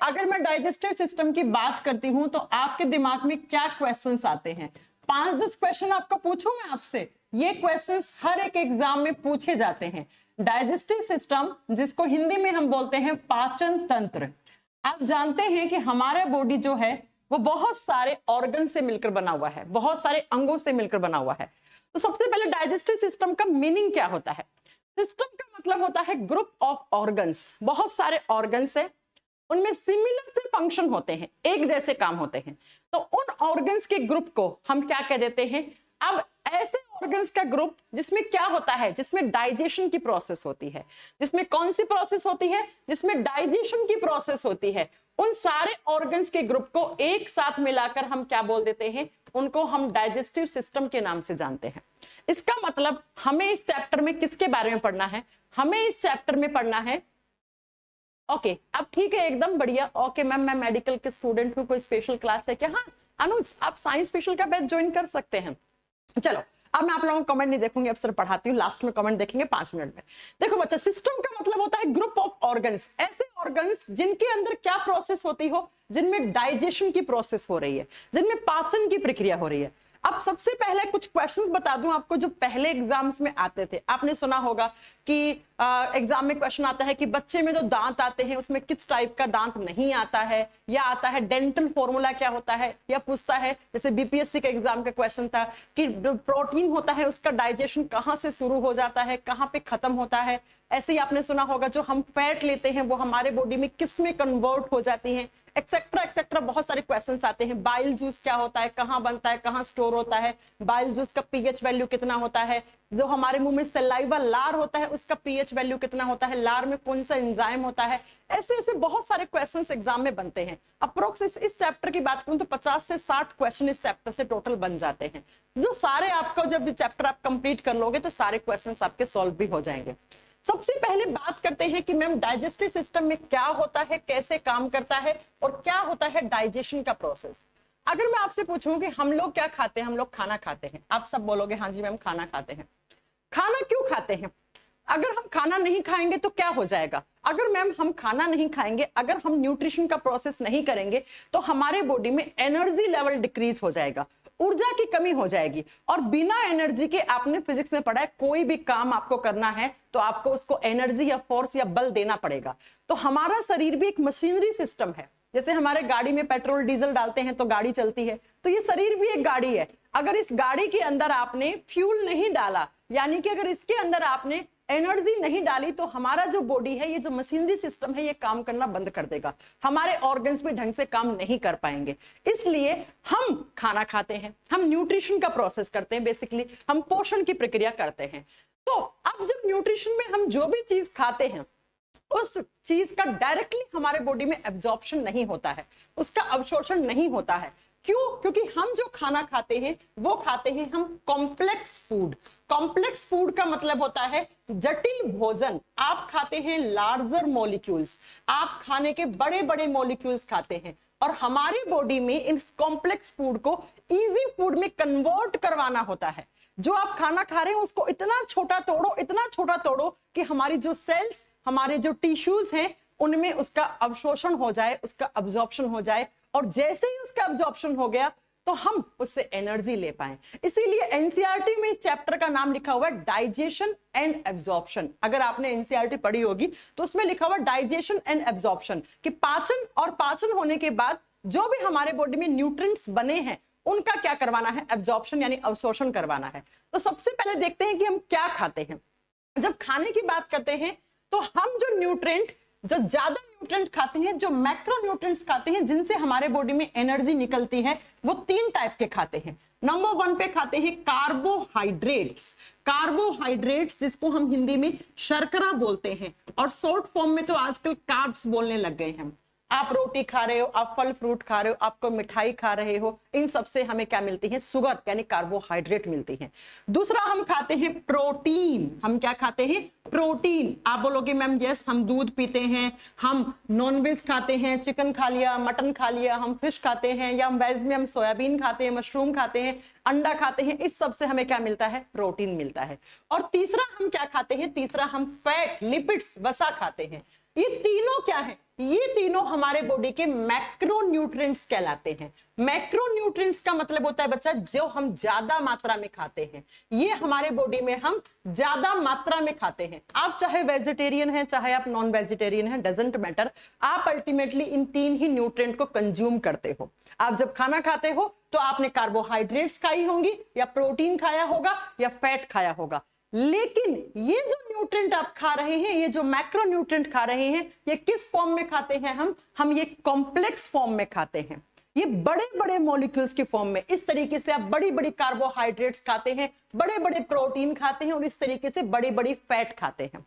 अगर मैं digestive system की बात करती हूं तो आपके दिमाग में क्या क्वेश्चंस आते हैं? 5-10 क्वेश्चन आपको पूछूं मैं आपसे, ये क्वेश्चंस हर एक एग्जाम में पूछे जाते हैं। डाइजेस्टिव सिस्टम, जिसको हिंदी में हम बोलते हैं पाचन तंत्र। आप जानते हैं कि हमारा बॉडी जो है वो बहुत सारे ऑर्गन से मिलकर बना हुआ है, बहुत सारे अंगों से मिलकर बना हुआ है। तो सबसे पहले डाइजेस्टिव सिस्टम का मीनिंग क्या होता है? सिस्टम का मतलब होता है ग्रुप ऑफ ऑर्गन्स। बहुत सारे ऑर्गन्स है, उनमें सिमिलर से फंक्शन होते हैं, एक जैसे काम होते हैं। तो उन ऑर्गन्स के ग्रुप को हम क्या कह देते हैं? अब ऐसे ऑर्गन्स का ग्रुप जिसमें क्या होता है, जिसमें डाइजेशन की प्रोसेस होती है, जिसमें कौन सी प्रोसेस होती है? जिसमें डाइजेशन की प्रोसेस होती है। उन सारे ऑर्गन्स के ग्रुप को एक साथ मिलाकर हम क्या बोल देते हैं? उनको हम डाइजेस्टिव सिस्टम के नाम से जानते हैं। इसका मतलब हमें इस चैप्टर में किसके बारे में पढ़ना है? हमें इस चैप्टर में पढ़ना है, ओके अब ठीक है, एकदम बढ़िया। ओके मैम, मैं मेडिकल के स्टूडेंट हूँ, कोई स्पेशल क्लास है क्या? हाँ अनुज, आप साइंस स्पेशल का बैच ज्वाइन कर सकते हैं। चलो अब मैं आप लोगों को कमेंट नहीं देखूंगी, अब सिर्फ पढ़ाती हूँ, लास्ट में कमेंट देखेंगे 5 मिनट में। देखो बच्चा, सिस्टम का मतलब होता है ग्रुप ऑफ ऑर्गन्स, ऐसे ऑर्गन्स जिनके अंदर क्या प्रोसेस होती हो? जिनमें डाइजेशन की प्रोसेस हो रही है, जिनमें पाचन की प्रक्रिया हो रही है। अब सबसे पहले कुछ क्वेश्चंस बता दूं आपको जो पहले एग्जाम्स में आते थे। आपने सुना होगा कि एग्जाम में क्वेश्चन आता है कि बच्चे में जो दांत आते हैं उसमें किस टाइप का दांत नहीं आता है, या आता है डेंटल फॉर्मूला क्या होता है, या पूछता है जैसे बीपीएससी के एग्जाम का क्वेश्चन था कि जो प्रोटीन होता है उसका डाइजेशन कहाँ से शुरू हो जाता है, कहाँ पे खत्म होता है। ऐसे ही आपने सुना होगा जो हम फैट लेते हैं वो हमारे बॉडी में किस में कन्वर्ट हो जाती है, एक्सेट्रा एक्सेट्रा। बहुत सारे क्वेश्चंस आते हैं। बाइल जूस क्या होता है, कहाँ बनता है, कहाँ स्टोर होता है, बाइल जूस का पीएच वैल्यू कितना होता है, जो हमारे मुंह में सलाइवा लार होता है उसका पीएच वैल्यू कितना होता है, लार में कौन सा एंजाइम होता है। ऐसे ऐसे बहुत सारे क्वेश्चंस एग्जाम में बनते हैं। अप्रोक्स इस चैप्टर की बात करूं तो 50 से 60 क्वेश्चन इस चैप्टर से टोटल बन जाते हैं, जो सारे आपको जब चैप्टर आप कंप्लीट कर लोगे तो सारे क्वेश्चन आपके सॉल्व भी हो जाएंगे। सबसे पहले बात करते हैं कि मैम डाइजेस्टिव सिस्टम में क्या होता है, कैसे काम करता है और क्या होता है डाइजेशन का प्रोसेस। अगर मैं आपसे पूछूं कि हम लोग क्या खाते हैं, हम लोग खाना खाते हैं, आप सब बोलोगे हाँ जी मैम खाना खाते हैं। खाना क्यों खाते हैं? अगर हम खाना नहीं खाएंगे तो क्या हो जाएगा? अगर मैम हम खाना नहीं खाएंगे, अगर हम न्यूट्रिशन का प्रोसेस नहीं करेंगे तो हमारे बॉडी में एनर्जी लेवल डिक्रीज हो जाएगा, ऊर्जा की कमी हो जाएगी। और बिना एनर्जी के, आपने फिजिक्स में पढ़ा है, कोई भी काम आपको करना है तो आपको उसको एनर्जी या फोर्स या बल देना पड़ेगा। तो हमारा शरीर भी एक मशीनरी सिस्टम है। जैसे हमारे गाड़ी में पेट्रोल डीजल डालते हैं तो गाड़ी चलती है, तो ये शरीर भी एक गाड़ी है। अगर इस गाड़ी के अंदर आपने फ्यूल नहीं डाला, यानी कि अगर इसके अंदर आपने एनर्जी नहीं डाली, तो हमारा जो बॉडी है, ये जो मशीनरी सिस्टम है, ये काम करना बंद कर देगा। हमारे ऑर्गन्स भी ढंग से काम नहीं कर पाएंगे। इसलिए हम खाना खाते हैं, हम न्यूट्रिशन का प्रोसेस करते हैं, बेसिकली हम पोषण की प्रक्रिया करते हैं। तो अब जब न्यूट्रिशन में हम जो भी चीज खाते हैं उस चीज का डायरेक्टली हमारे बॉडी में एब्जॉर्प्शन नहीं होता है, उसका अवशोषण नहीं होता है। क्यों? क्योंकि हम जो खाना खाते हैं वो खाते हैं हम कॉम्प्लेक्स फूड। कॉम्प्लेक्स फूड का मतलब होता है जटिल भोजन। आप खाते हैं लार्जर मॉलिक्यूल्स, आप खाने के बड़े बड़े मॉलिक्यूल्स खाते हैं, और हमारी बॉडी में इन कॉम्प्लेक्स फूड को इजी फूड में कन्वर्ट करवाना होता है। जो आप खाना खा रहे हैं उसको इतना छोटा तोड़ो, इतना छोटा तोड़ो कि हमारी जो सेल्स, हमारे जो टिश्यूज हैं, उनमें उसका अवशोषण हो जाए, उसका अब्जॉर्प्शन हो जाए, और जैसे ही उसका अब्जॉर्प्शन हो गया तो हम उससे एनर्जी ले पाए। इसीलिए एनसीईआरटी में इस चैप्टर का नाम लिखा हुआ है डाइजेशन एंड एब्जॉर्प्शन। अगर आपने एनसीईआरटी पढ़ी होगी तो उसमें लिखा हुआ डाइजेशन एंड एब्जॉर्प्शन, कि पाचन, और पाचन होने के बाद जो भी हमारे बॉडी में न्यूट्रिएंट्स बने हैं उनका क्या करवाना है? एब्जॉर्प्शन यानी अवशोषण करवाना है। तो सबसे पहले देखते हैं कि हम क्या खाते हैं। जब खाने की बात करते हैं तो हम जो न्यूट्रिएंट, जो ज्यादा न्यूट्रिएंट खाते हैं, जो मैक्रो न्यूट्रिएंट्स खाते हैं, जिनसे हमारे बॉडी में एनर्जी निकलती है, वो 3 टाइप के खाते हैं। नंबर 1 पे खाते हैं कार्बोहाइड्रेट्स। कार्बोहाइड्रेट्स जिसको हम हिंदी में शर्करा बोलते हैं, और शॉर्ट फॉर्म में तो आजकल कार्ब्स बोलने लग गए हैं। आप रोटी खा रहे हो, आप फल फ्रूट खा रहे हो, आपको मिठाई खा रहे हो, इन सब से हमें क्या मिलती है? शुगर यानी कार्बोहाइड्रेट मिलती है। दूसरा हम खाते हैं प्रोटीन। हम क्या खाते हैं? प्रोटीन। आप बोलोगे मैम यस, हम दूध पीते हैं, हम नॉनवेज खाते हैं, चिकन खा लिया, मटन खा लिया, हम फिश खाते हैं, या हम वेज में हम सोयाबीन खाते हैं, मशरूम खाते हैं, अंडा खाते हैं। इस सब से हमें क्या मिलता है? प्रोटीन मिलता है। और तीसरा हम क्या खाते हैं? तीसरा हम फैट, लिपिड्स, वसा खाते हैं। ये तीनों क्या है? ये तीनों हमारे बॉडी के मैक्रोन्यूट्रिएंट्स कहलाते हैं। मैक्रोन्यूट्रिएंट्स का मतलब होता है बच्चा जो हम ज्यादा मात्रा में खाते हैं, ये हमारे बॉडी में हम ज्यादा मात्रा में खाते हैं। आप चाहे वेजिटेरियन हैं चाहे आप नॉन वेजिटेरियन हैं, डजंट मैटर, आप अल्टीमेटली इन तीन ही न्यूट्रिएंट को कंज्यूम करते हो। आप जब खाना खाते हो तो आपने कार्बोहाइड्रेट्स खाई होंगी या प्रोटीन खाया होगा या फैट खाया होगा, लेकिन ये जो न्यूट्रिएंट आप खा रहे हैं, ये जो मैक्रोन्यूट्रिएंट खा रहे हैं, ये किस फॉर्म में खाते हैं हम ये कॉम्प्लेक्स फॉर्म में खाते हैं, ये बड़े बड़े मॉलिक्यूल्स की फॉर्म में। इस तरीके से आप बड़ी बड़ी कार्बोहाइड्रेट्स खाते हैं, बड़े बड़े प्रोटीन खाते हैं और इस तरीके से बड़ी बड़ी फैट खाते हैं।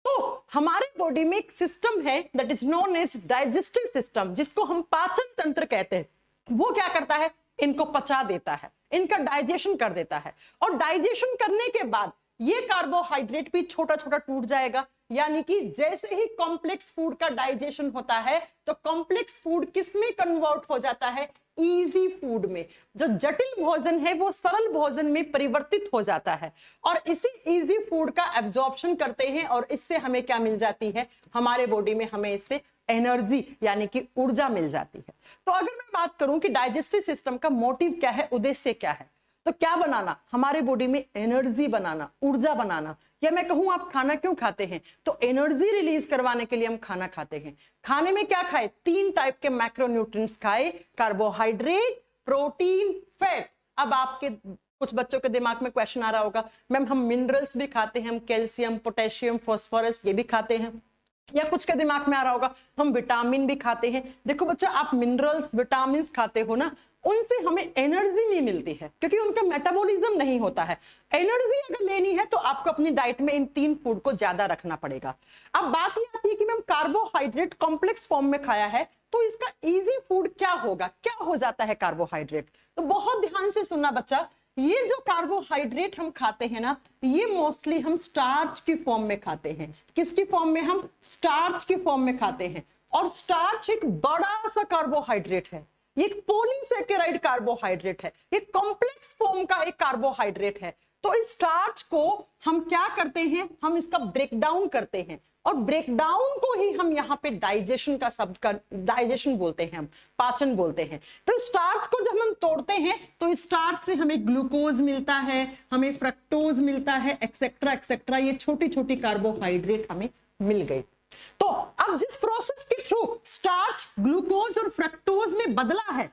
तो हमारे बॉडी में एक सिस्टम है that is known as digestive system, जिसको हम पाचन तंत्र कहते हैं। वो क्या करता है, इनको पचा देता है, इनका डाइजेशन कर देता है, और डाइजेशन करने के बाद ये कार्बोहाइड्रेट भी छोटा छोटा टूट जाएगा। यानी कि जैसे ही कॉम्प्लेक्स फूड का डाइजेशन होता है तो कॉम्प्लेक्स फूड किसमें कन्वर्ट हो जाता है, इजी फूड में। जो जटिल भोजन है वो सरल भोजन में परिवर्तित हो जाता है, और इसी इजी फूड का एब्जॉर्प्शन करते हैं, और इससे हमें क्या मिल जाती है, हमारे बॉडी में हमें इससे एनर्जी यानी कि ऊर्जा मिल जाती है। तो अगर मैं बात करूं कि डाइजेस्टिव सिस्टम का मोटिव क्या है, उद्देश्य क्या है, तो क्या बनाना, हमारे बॉडी में एनर्जी बनाना, ऊर्जा बनाना। या मैं कहूं आप खाना क्यों खाते हैं, तो एनर्जी रिलीज करवाने के लिए हम खाना खाते हैं। खाने में क्या खाए, तीन टाइप के मैक्रोन्यूट्रिएंट्स खाए, कार्बोहाइड्रेट, प्रोटीन, फैट। अब आपके कुछ बच्चों के दिमाग में क्वेश्चन आ रहा होगा, मैम हम मिनरल्स भी खाते हैं, हम कैल्शियम, पोटेशियम, फास्फोरस ये भी खाते हैं। या कुछ के दिमाग में आ रहा होगा हम विटामिन भी खाते हैं। देखो बच्चा, आप मिनरल्स, विटामिन खाते हो ना, उनसे हमें एनर्जी नहीं मिलती है क्योंकि उनका मेटाबॉलिज्म नहीं होता है। एनर्जी अगर लेनी है तो आपको अपनी डाइट में इन तीन फूड को ज्यादा रखना पड़ेगा। अब बात ये आती है कि मैम कार्बोहाइड्रेट कॉम्प्लेक्स फॉर्म में खाया है तो इसका इजी फूड क्या होगा, क्या हो जाता है कार्बोहाइड्रेट। तो बहुत ध्यान से सुनना बच्चा, ये जो कार्बोहाइड्रेट हम खाते हैं ना, ये मोस्टली हम स्टार्च की फॉर्म में खाते हैं। किसकी फॉर्म में, हम स्टार्च की फॉर्म में खाते हैं। और स्टार्च एक बड़ा सा कार्बोहाइड्रेट है, ये एक पॉलीसेकेराइड कार्बोहाइड्रेट है, ये कॉम्प्लेक्स फॉर्म का एक कार्बोहाइड्रेट है। तो इस स्टार्च को हम क्या करते हैं, हम इसका ब्रेकडाउन करते हैं, और ब्रेकडाउन को ही हम यहाँ पे डाइजेशन का शब्द का डाइजेशन बोलते हैं, हम पाचन बोलते हैं। तो स्टार्च को जब हम तोड़ते हैं तो स्टार्च से हमें ग्लूकोज मिलता है, हमें फ्रक्टोज मिलता है, एक्सेट्रा एक्सेट्रा, ये छोटी छोटी कार्बोहाइड्रेट हमें मिल गई। तो अब जिस प्रोसेस के थ्रू स्टार्च ग्लूकोज और फ्रक्टोज में बदला है,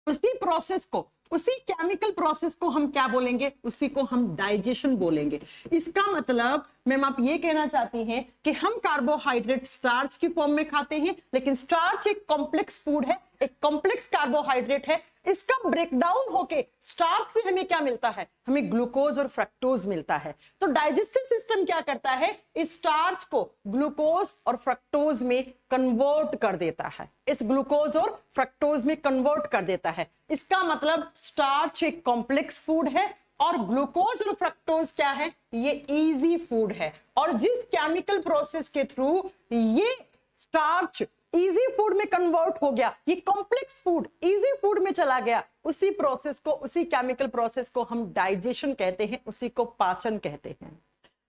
उसी प्रोसेस को, उसी केमिकल प्रोसेस को हम क्या बोलेंगे, उसी को हम डाइजेशन बोलेंगे। इसका मतलब मैम आप ये कहना चाहती हैं कि हम कार्बोहाइड्रेट स्टार्च की फॉर्म में खाते हैं, लेकिन स्टार्च एक कॉम्प्लेक्स फूड है, एक कॉम्प्लेक्स कार्बोहाइड्रेट है। इसका ब्रेकडाउन होके स्टार्च से हमें क्या मिलता है, हमें ग्लूकोज और फ्रक्टोज मिलता है। तो डाइजेस्टिव सिस्टम क्या करता है, इस स्टार्च को ग्लूकोज और फ्रक्टोज में कन्वर्ट कर देता है, इस ग्लूकोज और फ्रक्टोज में कन्वर्ट कर देता है। इसका मतलब स्टार्च एक कॉम्प्लेक्स फूड है और ग्लूकोज और फ्रक्टोज क्या है, ये इजी फूड है। और जिस केमिकल प्रोसेस के थ्रू ये स्टार्च इजी फूड में कन्वर्ट हो गया, ये कॉम्प्लेक्स फूड इजी फूड में चला गया, उसी प्रोसेस को, उसी केमिकल प्रोसेस को हम डाइजेशन कहते हैं, उसी को पाचन कहते हैं।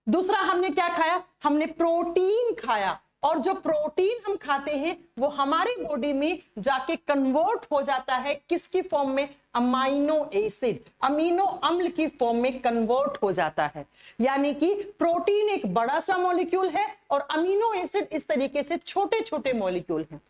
दूसरा हमने क्या खाया, हमने प्रोटीन खाया, और जो प्रोटीन हम खाते हैं वो हमारी बॉडी में जाके कन्वर्ट हो जाता है किसकी फॉर्म में, अमाइनो एसिड, अमीनो अम्ल की फॉर्म में कन्वर्ट हो जाता है। यानी कि प्रोटीन एक बड़ा सा मॉलिक्यूल है और अमीनो एसिड इस तरीके से छोटे छोटे मॉलिक्यूल हैं।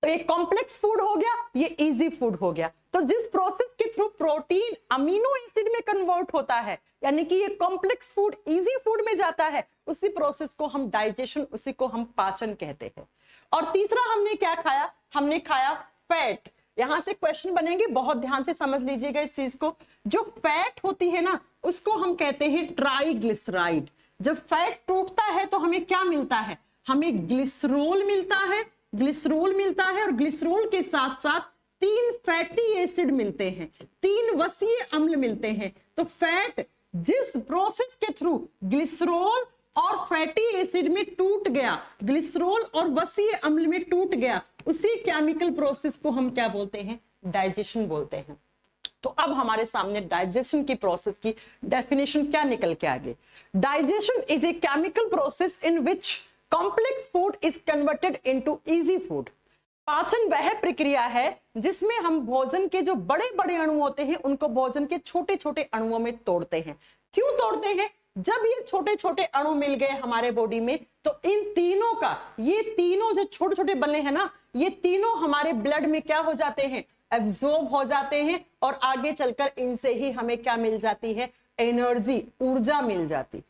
तो ये कॉम्प्लेक्स फूड हो गया, ये इजी फूड हो गया। तो जिस प्रोसेस के थ्रू प्रोटीन अमीनो एसिड में कन्वर्ट होता है, यानी कि ये कॉम्प्लेक्स फूड इजी फूड में जाता है, उसी प्रोसेस को हम डाइजेशन, उसी को हम पाचन कहते हैं। और तीसरा हमने क्या खाया, हमने खाया फैट। यहां से क्वेश्चन बनेंगे, बहुत ध्यान से समझ लीजिएगा इस चीज को। जो फैट होती है ना, उसको हम कहते हैं ट्राइग्लिसराइड। जब फैट टूटता है तो हमें क्या मिलता है, हमें ग्लिसरॉल मिलता है, ग्लिसरॉल मिलता है, और ग्लिसरॉल के साथ साथ 3 फैटी एसिड मिलते हैं, 3 वसीय अम्ल मिलते हैं। तो फैट जिस प्रोसेस के थ्रू ग्लिसरॉल और फैटी एसिड में टूट गया, ग्लिसरॉल और वसीय अम्ल में टूट गया, उसी केमिकल प्रोसेस को हम क्या बोलते हैं, डाइजेशन बोलते हैं। तो अब हमारे सामने डाइजेशन की प्रोसेस की डेफिनेशन क्या निकल के आ गई। Digestion is a chemical process in which complex food is converted into easy food. पाचन वह प्रक्रिया है जिसमें हम भोजन के जो बड़े बड़े अणु होते हैं उनको भोजन के छोटे छोटे अणुओं में तोड़ते हैं। क्यों तोड़ते हैं? जब ये छोटे छोटे अणु मिल गए हमारे बॉडी में तो इन तीनों का, ये तीनों जो छोटे छोटे बने हैं ना, ये तीनों हमारे ब्लड में क्या हो जाते हैं? एब्जॉर्ब हो जाते हैं और आगे चलकर इनसे ही हमें क्या मिल जाती है? एनर्जी, ऊर्जा मिल जाती है।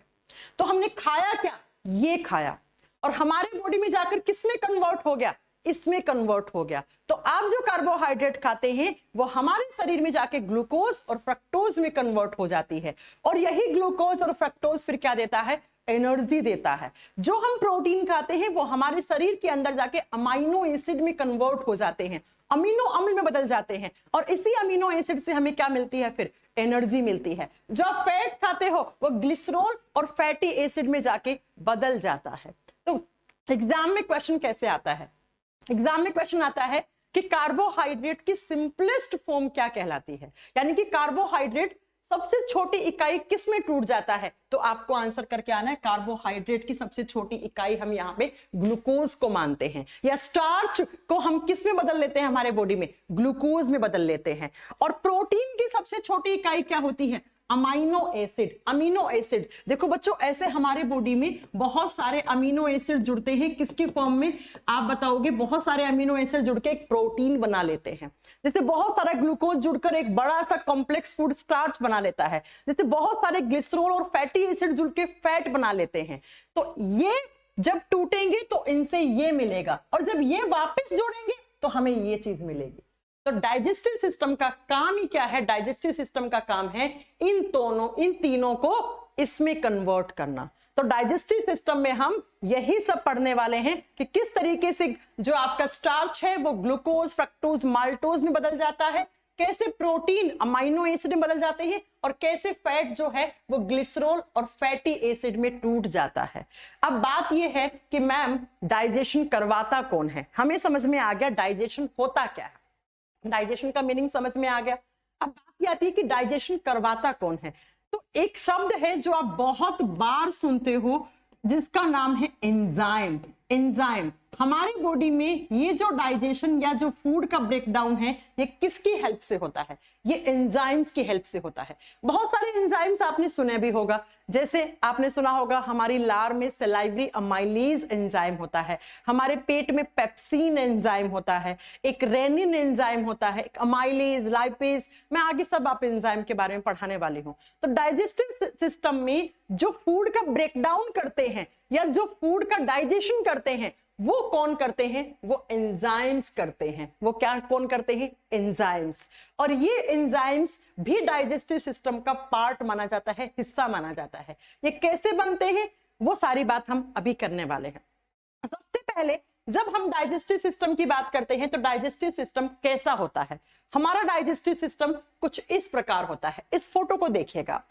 तो हमने खाया क्या? ये खाया और हमारे बॉडी में जाकर किसमें कन्वर्ट हो गया? इसमें कन्वर्ट हो गया। तो आप जो कार्बोहाइड्रेट खाते हैं वो हमारे शरीर में जाके ग्लूकोज और फ्रक्टोज में कन्वर्ट हो जाती है और यही ग्लूकोज और फ्रक्टोज फिर क्या देता है? एनर्जी देता है। जो हम प्रोटीन खाते हैं वो हमारे शरीर के अंदर जाके अमीनो एसिड में कन्वर्ट हो जाते हैं, अमीनो अम्ल में बदल जाते हैं और इसी अमीनो एसिड से हमें क्या मिलती है? फिर एनर्जी मिलती है। जो आप फैट खाते हो वो ग्लिसरॉल और फैटी एसिड में जाके बदल जाता है। तो एग्जाम में क्वेश्चन कैसे आता है? एग्जाम में क्वेश्चन आता है कि कार्बोहाइड्रेट की सिंपलेस्ट फॉर्म क्या कहलाती है, यानी कि कार्बोहाइड्रेट सबसे छोटी इकाई किस में टूट जाता है? तो आपको आंसर करके आना है कार्बोहाइड्रेट की सबसे छोटी इकाई हम यहाँ पे ग्लूकोज को मानते हैं, या स्टार्च को हम किस में बदल लेते हैं? हमारे बॉडी में ग्लूकोज में बदल लेते हैं। और प्रोटीन की सबसे छोटी इकाई क्या होती है? Amino acid. अमीनो एसिड, देखो बच्चों, ऐसे हमारे बॉडी में बहुत सारे अमीनो एसिड जुड़ते हैं। किसकी फॉर्म में? आप बताओगे। बहुत सारे अमीनो एसिड जुड़ के एक प्रोटीन बना लेते हैं। जैसे बहुत सारा ग्लूकोज जुड़कर एक बड़ा सा कॉम्प्लेक्स फूड स्टार्च बना लेता है। जैसे बहुत सारे ग्लिसरॉल और फैटी एसिड जुड़ के फैट बना लेते हैं। तो ये जब टूटेंगे तो इनसे ये मिलेगा और जब ये वापस जोड़ेंगे तो हमें ये चीज मिलेगी। तो डाइजेस्टिव सिस्टम का काम ही क्या है? डाइजेस्टिव सिस्टम का काम है इन तीनों को इसमें कन्वर्ट करना। तो डाइजेस्टिव सिस्टम में हम यही सब पढ़ने वाले हैं कि किस तरीके से जो आपका स्टार्च है वो ग्लूकोज, फ्रक्टोज, माल्टोज में बदल जाता है, कैसे प्रोटीन अमीनो एसिड में बदल जाते हैं और कैसे फैट जो है वो ग्लिसरॉल और फैटी एसिड में टूट जाता है। अब बात यह है कि मैम डाइजेशन करवाता कौन है? हमें समझ में आ गया डाइजेशन होता क्या है, डाइजेशन का मीनिंग समझ में आ गया। अब बात यह आती है कि डाइजेशन करवाता कौन है। तो एक शब्द है जो आप बहुत बार सुनते हो जिसका नाम है एंजाइम। एंजाइम हमारी बॉडी में ये जो डाइजेशन या जो फूड का ब्रेकडाउन है ये किसकी हेल्प से होता है? ये एंजाइम्स की हेल्प से होता है। बहुत सारे एंजाइम्स आपने सुने भी होगा, जैसे आपने सुना होगा हमारी लार में सलाइवरी अमाइलेज एंजाइम होता है, हमारे पेट में पेप्सिन एंजाइम होता है, एक रेनिन एंजाइम होता है, एक अमाइलेज, लाइपेज, मैं आगे सब आप एंजाइम के बारे में पढ़ाने वाली हूँ। तो डाइजेस्टिव सिस्टम में जो फूड का ब्रेकडाउन करते हैं या जो फूड का डाइजेशन करते हैं वो कौन करते हैं? वो एंजाइम्स करते हैं। वो क्या कौन करते हैं? एंजाइम्स। और ये एंजाइम्स भी डाइजेस्टिव सिस्टम का पार्ट माना जाता है, हिस्सा माना जाता है। ये कैसे बनते हैं वो सारी बात हम अभी करने वाले हैं। सबसे पहले जब हम डाइजेस्टिव सिस्टम की बात करते हैं तो डाइजेस्टिव सिस्टम कैसा होता है? हमारा डाइजेस्टिव सिस्टम कुछ इस प्रकार होता है। इस फोटो को देखिएगा।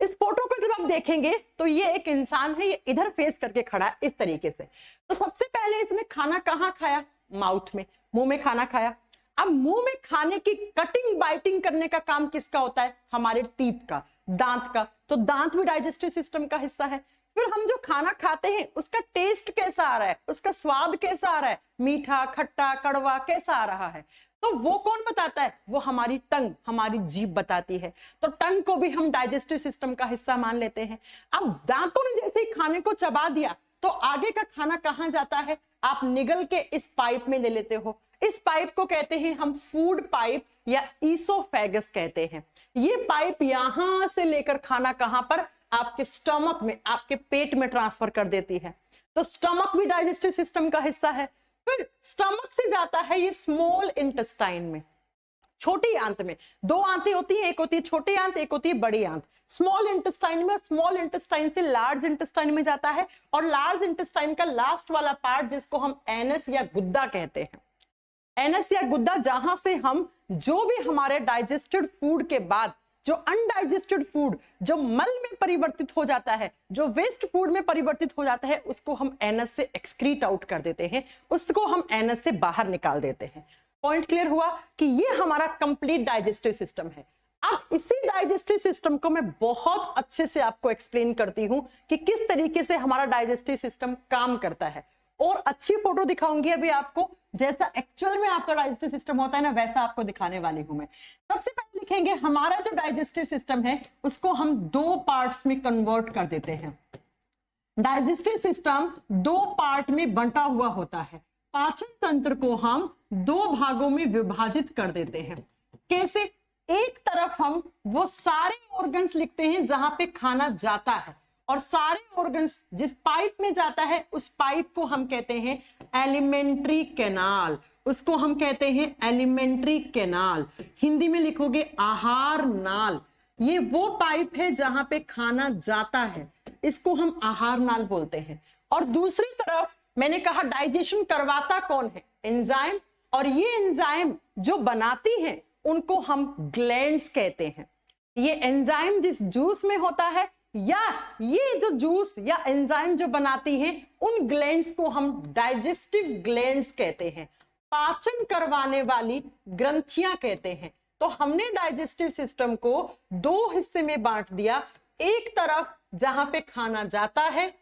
इस फोटो को जब आप देखेंगे तो ये एक इंसान है, ये इधर फेस करके खड़ा है इस तरीके से। तो सबसे पहले इसने खाना कहाँ खाया? माउथ में, मुंह में खाना खाया। अब मुंह में खाने की कटिंग बाइटिंग करने का काम किसका होता है? हमारे टीथ का, दांत का। तो दांत भी डाइजेस्टिव सिस्टम का हिस्सा है। फिर हम जो खाना खाते हैं उसका टेस्ट कैसा आ रहा है, उसका स्वाद कैसा आ रहा है, मीठा, खट्टा, कड़वा कैसा आ रहा है, तो वो कौन बताता है? वो हमारी टंग, हमारी जीभ बताती है। तो टंग को भी हम डाइजेस्टिव सिस्टम का हिस्सा मान लेते हैं। अब दांतों ने जैसे ही खाने को चबा दिया तो आगे का खाना कहां जाता है? आप निगल के इस पाइप में ले लेते हो। इस पाइप को कहते हैं हम फूड पाइप या ईसोफेगस कहते हैं। ये पाइप यहां से लेकर खाना कहां पर? आपके स्टमक में, आपके पेट में ट्रांसफर कर देती है। तो स्टमक भी डाइजेस्टिव सिस्टम का हिस्सा है। फिर स्टमक से जाता है ये स्मॉल इंटेस्टाइन में, छोटी आंत में। दो आंतें होती हैं, एक होती है छोटी आंत, एक होती है बड़ी आंत। स्मॉल इंटेस्टाइन में, स्मॉल इंटेस्टाइन से लार्ज इंटेस्टाइन में जाता है और लार्ज इंटेस्टाइन का लास्ट वाला पार्ट जिसको हम एनस या गुद्दा कहते हैं, एनस या गुद्दा, जहां से हम जो भी हमारे डाइजेस्टेड फूड के बाद जो अनडाइजेस्टेड फूड जो मल में परिवर्तित हो जाता है, जो वेस्ट फूड में परिवर्तित हो जाता है, उसको हम एनस से एक्सक्रीट आउट कर देते हैं, उसको हम एनस से बाहर निकाल देते हैं। पॉइंट क्लियर हुआ कि ये हमारा कंप्लीट डाइजेस्टिव सिस्टम है। अब इसी डाइजेस्टिव सिस्टम को मैं बहुत अच्छे से आपको एक्सप्लेन करती हूं कि किस तरीके से हमारा डाइजेस्टिव सिस्टम काम करता है, और अच्छी फोटो दिखाऊंगी अभी आपको, जैसा एक्चुअल में आपका डाइजेस्टिव सिस्टम होता है ना, वैसा आपको दिखाने वाली हूं मैं। सबसे पहले लिखेंगे हमारा जो डाइजेस्टिव सिस्टम है उसको हम दो पार्ट्स में कन्वर्ट कर देते हैं। डाइजेस्टिव सिस्टम दो पार्ट में बंटा हुआ होता है। पाचन तंत्र को हम दो भागों में विभाजित कर देते हैं। कैसे? एक तरफ हम वो सारे ऑर्गन्स लिखते हैं जहां पे खाना जाता है, और सारे ऑर्गन्स जिस पाइप में जाता है उस पाइप को हम कहते हैं एलिमेंट्री कैनाल। उसको हम कहते हैं एलिमेंट्री कैनाल। हिंदी में लिखोगे आहार नाल। ये वो पाइप है जहां पे खाना जाता है, इसको हम आहार नाल बोलते हैं। और दूसरी तरफ मैंने कहा डाइजेशन करवाता कौन है? एंजाइम। और ये एंजाइम जो बनाती हैं उनको हम ग्लैंड्स कहते हैं। ये एंजाइम जिस जूस में होता है, या ये जो जूस या एंजाइम जो बनाती हैं, उन ग्लैंड्स को हम डाइजेस्टिव ग्लैंड्स कहते हैं। पाचन करवाने वाली ग्रंथियां कहते हैं। तो हमने डाइजेस्टिव सिस्टम को दो हिस्से में बांट दिया। एक तरफ जहां पे खाना जाता है,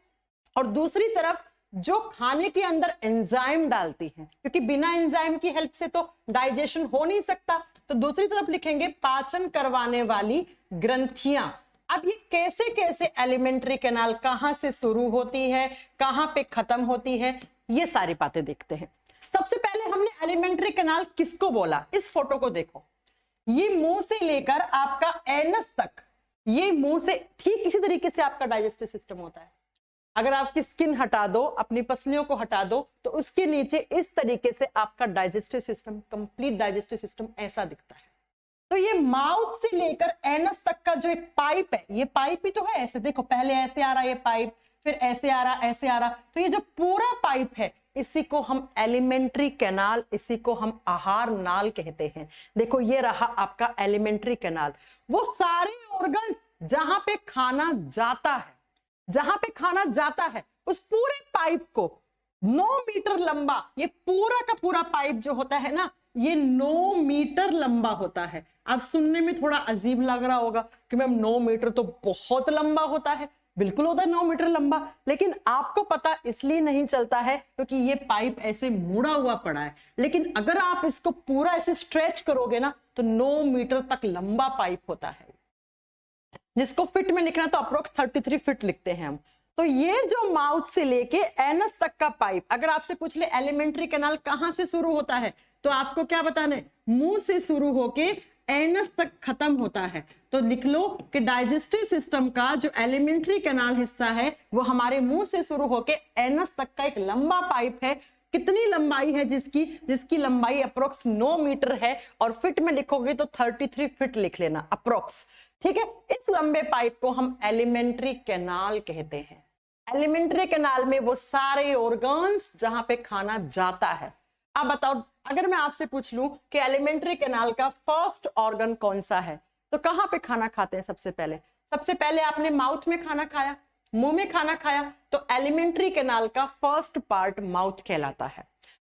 और दूसरी तरफ जो खाने के अंदर एंजाइम डालती हैं, क्योंकि बिना एंजाइम की हेल्प से तो डाइजेशन हो नहीं सकता। तो दूसरी तरफ लिखेंगे पाचन करवाने वाली ग्रंथियां। अब ये कैसे कैसे एलिमेंट्री कैनाल कहां से शुरू होती है, कहां पे खत्म होती है, ये सारी बातें देखते हैं। सबसे पहले हमने एलिमेंट्री कैनाल किसको बोला? इस फोटो को देखो। ये मुंह से लेकर आपका एनस तक, ये मुंह से ठीक इसी तरीके से आपका डाइजेस्टिव सिस्टम होता है। अगर आपकी स्किन हटा दो, अपनी पसलियों को हटा दो, तो उसके नीचे इस तरीके से आपका digestive system, complete digestive system ऐसा दिखता है। तो ये माउथ से लेकर एनस तक का जो एक पाइप है, ये पाइप ही तो है। ऐसे देखो, पहले ऐसे आ रहा ये पाइप, फिर ऐसे आ रहा, ऐसे आ रहा। तो ये जो पूरा पाइप है, इसी को हम एलिमेंट्री कैनाल, इसी को हम आहार नाल कहते हैं। देखो ये रहा आपका एलिमेंट्री कैनाल। वो सारे ऑर्गन्स जहां पे खाना जाता है, जहां पे खाना जाता है, उस पूरे पाइप को 9 मीटर लंबा, ये पूरा का पूरा पाइप जो होता है ना, ये 9 मीटर लंबा होता है। अब सुनने में थोड़ा अजीब लग रहा होगा कि मैम 9 मीटर तो बहुत लंबा होता है। बिल्कुल होता है 9 मीटर लंबा, लेकिन आपको पता इसलिए नहीं चलता है क्योंकि ये पाइप ऐसे मुड़ा हुआ पड़ा है। लेकिन अगर आप इसको पूरा ऐसे स्ट्रेच करोगे ना, तो 9 मीटर तक लंबा पाइप होता है, जिसको फिट में लिखना तो अप्रोक्स 33 फीट लिखते हैं हम। तो ये जो माउथ से लेके एनस तक का पाइप, अगर आपसे पूछ ले एलिमेंट्री कैनाल कहां से शुरू होता है, तो आपको क्या बताना है? मुंह से शुरू होके एनस तक खत्म होता है। तो लिख लो कि डाइजेस्टिव सिस्टम का जो एलिमेंट्री कैनाल हिस्सा है, वो हमारे मुंह से शुरू होके एनस तक का एक लंबा पाइप है। कितनी लंबाई है जिसकी लंबाई अप्रोक्स 9 मीटर है, और फिट में लिखोगे तो 33 फीट लिख लेना अप्रोक्स। ठीक है, इस लंबे पाइप को हम एलिमेंट्री कैनाल कहते हैं। एलिमेंट्री कैनाल में वो सारे ऑर्गन्स जहां पे खाना जाता है। अब बताओ, अगर मैं आपसे पूछ लूं कि एलिमेंट्री कैनाल का फर्स्ट ऑर्गन कौन सा है, तो कहां पे खाना खाते हैं? सबसे पहले आपने माउथ में खाना खाया, मुंह में खाना खाया, तो एलिमेंट्री कैनाल का फर्स्ट पार्ट माउथ कहलाता है।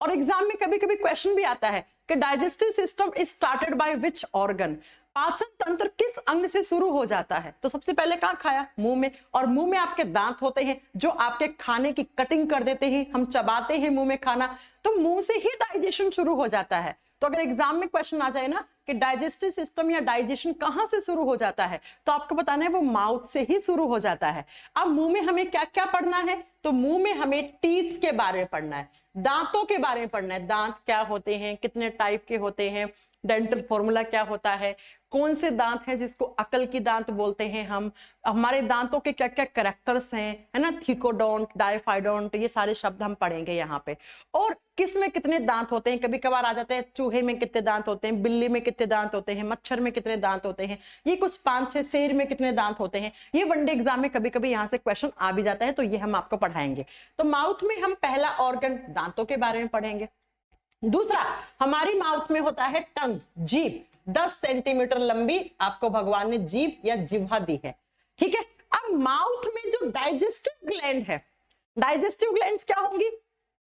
और एग्जाम में कभी कभी क्वेश्चन भी आता है कि digestive system is started by which organ? पाचन तंत्र किस अंग से शुरू हो जाता है? तो सबसे पहले कहां खाया? मुंह में। और मुंह में आपके दांत होते हैं जो आपके खाने की कटिंग कर देते हैं, हम चबाते हैं मुंह में खाना, तो मुंह से ही डाइजेशन शुरू हो जाता है। तो अगर एग्जाम में क्वेश्चन आ जाए ना कि डाइजेस्टिव सिस्टम या डाइजेशन कहां से शुरू हो जाता है, तो आपको बताना है वो माउथ से ही शुरू हो जाता है। अब मुंह में हमें क्या क्या पढ़ना है? तो मुंह में हमें टीथ के बारे में पढ़ना है, दांतों के बारे में पढ़ना है। दांत क्या होते हैं, कितने टाइप के होते हैं, डेंटल फॉर्मूला क्या होता है, कौन से दांत हैं जिसको अकल की दांत बोलते हैं हम, हमारे दांतों के क्या क्या कैरेक्टर्स हैं, है ना, थिकोडोंट, डायफाइडोंट, ये सारे शब्द हम पढ़ेंगे यहाँ पे। और किस में कितने दांत होते हैं, कभी कभार आ जाते हैं चूहे में कितने दांत होते हैं, बिल्ली में कितने दांत होते हैं, मच्छर में कितने दांत होते हैं, ये कुछ 5-6, शेर में कितने दांत होते हैं, ये वनडे एग्जाम में कभी कभी यहाँ से क्वेश्चन आ भी जाता है, तो ये हम आपको पढ़ाएंगे। तो माउथ में हम पहला ऑर्गन दांतों के बारे में पढ़ेंगे। दूसरा, हमारी माउथ में होता है टंग, जीभ, 10 सेंटीमीटर लंबी आपको भगवान ने जीभ या जिह्वा दी है। ठीक है, अब माउथ में जो डाइजेस्टिव ग्लैंड है, डाइजेस्टिव ग्लैंड्स क्या होंगी?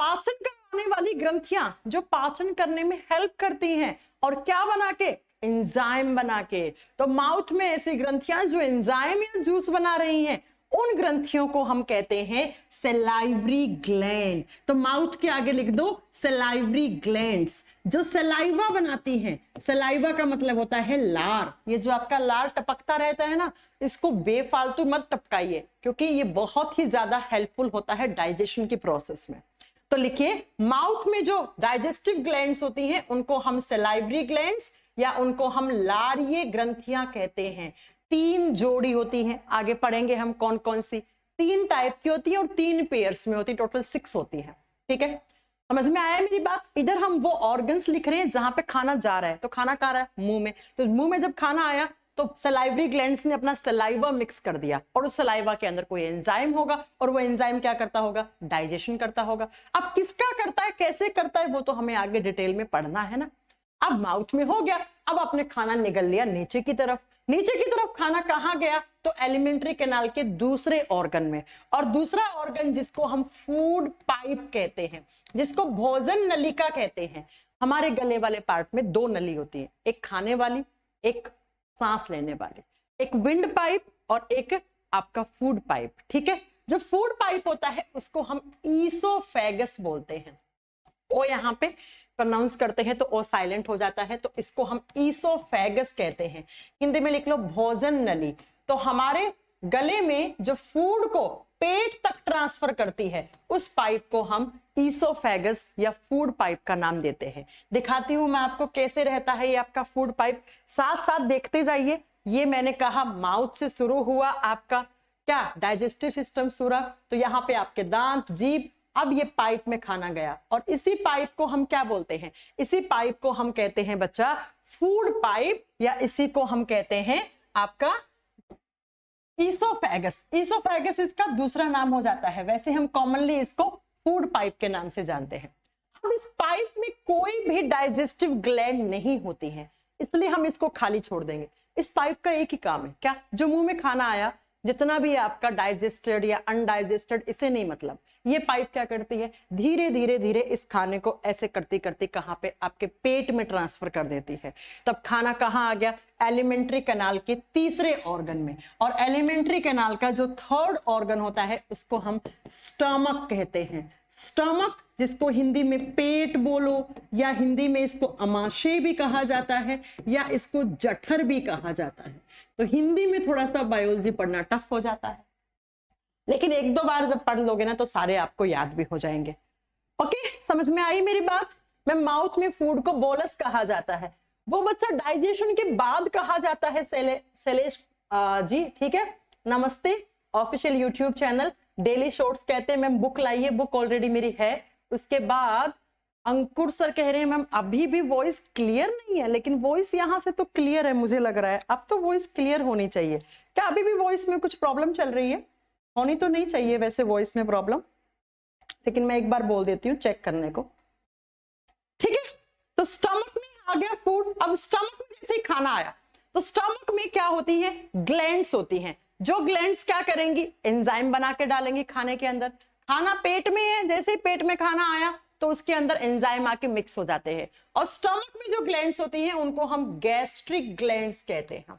पाचन करने वाली ग्रंथियां जो पाचन करने में हेल्प करती हैं, और क्या बना के? एंजाइम बना के। तो माउथ में ऐसी ग्रंथियां जो एंजाइम या जूस बना रही हैं, उन ग्रंथियों को हम कहते हैं सलाइवरी ग्लैंड। तो माउथ के आगे लिख दो सलाइवरी ग्लैंड्स, जो सलाइवा बनाती हैं। सलाइवा का मतलब होता है लार। ये जो आपका लार टपकता रहता है ना, इसको बेफालतू मत टपकाइए, क्योंकि ये बहुत ही ज्यादा हेल्पफुल होता है डाइजेशन की प्रोसेस में। तो लिखिए, माउथ में जो डाइजेस्टिव ग्लैंड्स होती हैं उनको हम सलाइवरी ग्लैंड्स या उनको हम लारीय ग्रंथियां कहते हैं। 3 जोड़ी होती हैं, आगे पढ़ेंगे हम कौन कौन सी। 3 टाइप की होती है और 3 पेयर्स में होती है, टोटल 6 होती है। ठीक है, समझ में आया मेरी बात। इधर हम वो ऑर्गन्स लिख रहे हैं जहां पे खाना जा रहा है। तो खाना कहाँ रहा है? मुंह में। तो मुंह में जब खाना आया तो सलाइवरी ग्लैंड्स ने अपना सलाइवा मिक्स कर दिया और उस सलाइवा के अंदर कोई एंजाइम होगा और वो एंजाइम क्या करता होगा? डाइजेशन करता होगा। अब किसका करता है, कैसे करता है, वो तो हमें आगे डिटेल में पढ़ना है ना। अब माउथ में हो गया, अब आपने खाना निगल लिया नीचे की तरफ। नीचे की तरफ खाना कहाँ गया? तो एलिमेंट्री कैनाल के दूसरे ऑर्गन में। और दूसरा ऑर्गन जिसको हम फूड पाइप कहते हैं, जिसको भोजन नलिका कहते हैं। हमारे गले वाले पार्ट में 2 नली होती है, एक खाने वाली, एक सांस लेने वाली। एक विंड पाइप और एक आपका फूड पाइप। ठीक है, जो फूड पाइप होता है उसको हम ईसोफेगस बोलते हैं। ओ यहाँ पे प्रोनाउंस करते हैं तो ओ साइलेंट हो जाता है, तो इसको हम ईसोफेगस कहते हैं। हिंदी में लिख लो भोजन नली। तो हमारे गले में जो फूड को पेट तक ट्रांसफर करती है, उस पाइप को हम ईसोफेगस या फूड पाइप का नाम देते हैं। दिखाती हूं मैं आपको कैसे रहता है ये आपका फूड पाइप, साथ साथ देखते जाइए। ये मैंने कहा माउथ से शुरू हुआ आपका क्या? डाइजेस्टिव सिस्टम शुरू। तो यहाँ पे आपके दांत, जीभ, अब ये पाइप में खाना गया और इसी पाइप को हम क्या बोलते हैं? इसी पाइप को हम कहते हैं बच्चा फूड पाइप, या इसी को हम कहते हैं आपका ईसोफेगस। ईसोफेगस इसका दूसरा नाम हो जाता है, वैसे हम कॉमनली इसको फूड पाइप के नाम से जानते हैं। अब इस पाइप में कोई भी डाइजेस्टिव ग्लैंड नहीं होती है, इसलिए हम इसको खाली छोड़ देंगे। इस पाइप का एक ही काम है, क्या? जो मुंह में खाना आया, जितना भी आपका डाइजेस्टेड या अनडाइजेस्टेड, इसे नहीं मतलब। ये पाइप क्या करती है? धीरे धीरे धीरे इस खाने को ऐसे करती करती कहाँ पे? आपके पेट में ट्रांसफर कर देती है। तब खाना कहाँ आ गया? एलिमेंट्री कैनाल के तीसरे ऑर्गन में। और एलिमेंट्री कैनाल का जो 3rd ऑर्गन होता है उसको हम स्टमक कहते हैं। स्टमक, जिसको हिंदी में पेट बोलो, या हिंदी में इसको अमाशय भी कहा जाता है, या इसको जठर भी कहा जाता है। तो हिंदी में थोड़ा सा बायोलॉजी पढ़ना टफ हो जाता है, लेकिन 1-2 बार जब पढ़ लोगे ना तो सारे आपको याद भी हो जाएंगे। ओके, समझ में आई मेरी बात। मैं माउथ में फूड को बोलस कहा जाता है, वो बच्चा डाइजेशन के बाद कहा जाता है शैलेश जी। ठीक है, नमस्ते। Official YouTube channel daily shorts कहते हैं। मैम बुक लाइए, बुक ऑलरेडी मेरी है। उसके बाद अंकुर सर कह रहे हैं मैम अभी भी वॉइस क्लियर नहीं है, लेकिन वॉइस यहाँ से तो क्लियर है, मुझे लग रहा है अब तो वॉइस क्लियर होनी चाहिए। क्या अभी भी वॉइस में कुछ प्रॉब्लम चल रही है? होनी तो नहीं चाहिए वैसे वॉइस में प्रॉब्लम, लेकिन मैं एक बार बोल देती हूँ चेक करने को। ठीक है, तो स्टमक में आ गया फूड। अब स्टमक में जैसे ही खाना आया तो स्टमक में क्या होती है? ग्लैंड्स होती हैं, जो ग्लैंड्स क्या करेंगी? एंजाइम बना के डालेंगी खाने के अंदर। खाना पेट में है, जैसे ही पेट में खाना आया तो उसके अंदर एंजाइम आके मिक्स हो जाते हैं। और स्टमक में जो ग्लैंड्स होती हैं उनको हम गैस्ट्रिक ग्लैंड्स कहते हैं।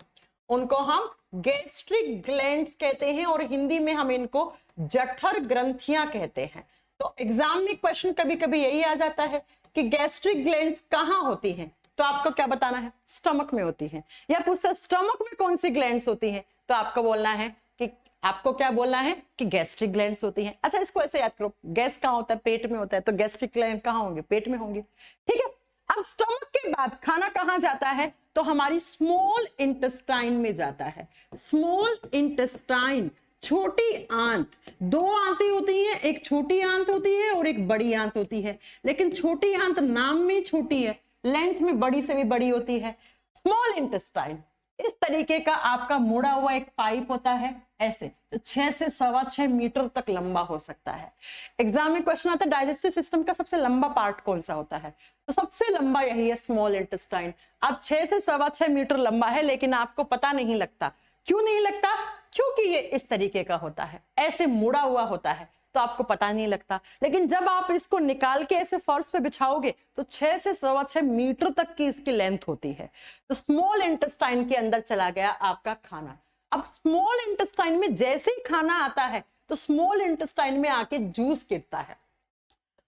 उनको हम गैस्ट्रिक ग्लैंड्स कहते हैं और हिंदी में हम इनको जठर ग्रंथियां कहते हैं। तो एग्जाम में क्वेश्चन कभी कभी यही आ जाता है कि गैस्ट्रिक ग्लैंड्स कहाँ होती हैं, तो आपको क्या बताना है? स्टमक में होती हैं। या पूछता स्टमक में कौन सी ग्लैंड्स होती हैं, तो आपको बोलना है कि आपको क्या बोलना है कि गैस्ट्रिक ग्लैंड्स होती हैं। अच्छा, इसको ऐसे याद करो, गैस कहाँ होता है? पेट में होता है, तो गैस्ट्रिक ग्लैंड कहाँ होंगे? पेट में होंगे। ठीक है, अब स्टमक के बाद खाना कहाँ जाता है? तो हमारी स्मॉल इंटेस्टाइन में जाता है। स्मॉल इंटेस्टाइन, छोटी आंत। 2 आंतें होती हैं, एक छोटी आंत होती है और एक बड़ी आंत होती है, लेकिन छोटी आंत नाम में छोटी है, लेंथ में बड़ी से भी बड़ी होती है। स्मॉल इंटेस्टाइन इस तरीके का आपका मुड़ा हुआ एक पाइप होता है, ऐसे जो 6 से 6.25 मीटर तक लंबा हो सकता है। एग्जाम में क्वेश्चन आता है डाइजेस्टिव सिस्टम का सबसे लंबा पार्ट कौन सा होता है, तो सबसे लंबा यही है, स्मॉल इंटेस्टाइन। अब 6 से 6.25 मीटर लंबा है, लेकिन आपको पता नहीं लगता। क्यों नहीं लगता? क्योंकि ये इस तरीके का होता है, ऐसे मुड़ा हुआ होता है। तो आपको पता नहीं लगता, लेकिन जब आप इसको निकाल के ऐसे फर्श पे बिछाओगे तो 6 से 6.25 मीटर तक की इसकी लेंथ होती है। तो स्मॉल इंटेस्टाइन के अंदर चला गया आपका खाना। अब स्मॉल इंटेस्टाइन में जैसे ही खाना आता है तो स्मॉल इंटेस्टाइन में आके जूस गिरता है,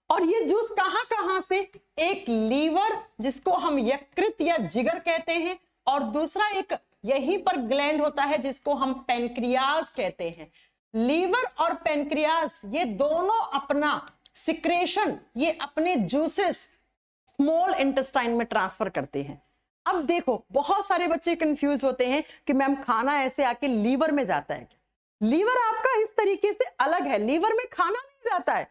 और ये जूस कहां कहां से, एक लीवर जिसको हम यकृत या जिगर कहते हैं, और दूसरा एक यहीं पर ग्लैंड होता है जिसको हम पेनक्रियास कहते हैं। लीवर और पेनक्रियास ये दोनों अपना सिक्रेशन, ये अपने जूसेस स्मॉल इंटेस्टाइन में ट्रांसफर करते हैं। अब देखो बहुत सारे बच्चे कंफ्यूज होते हैं कि मैम खाना ऐसे आके लीवर में जाता है क्या? लीवर आपका इस तरीके से अलग है, लीवर में खाना नहीं जाता है,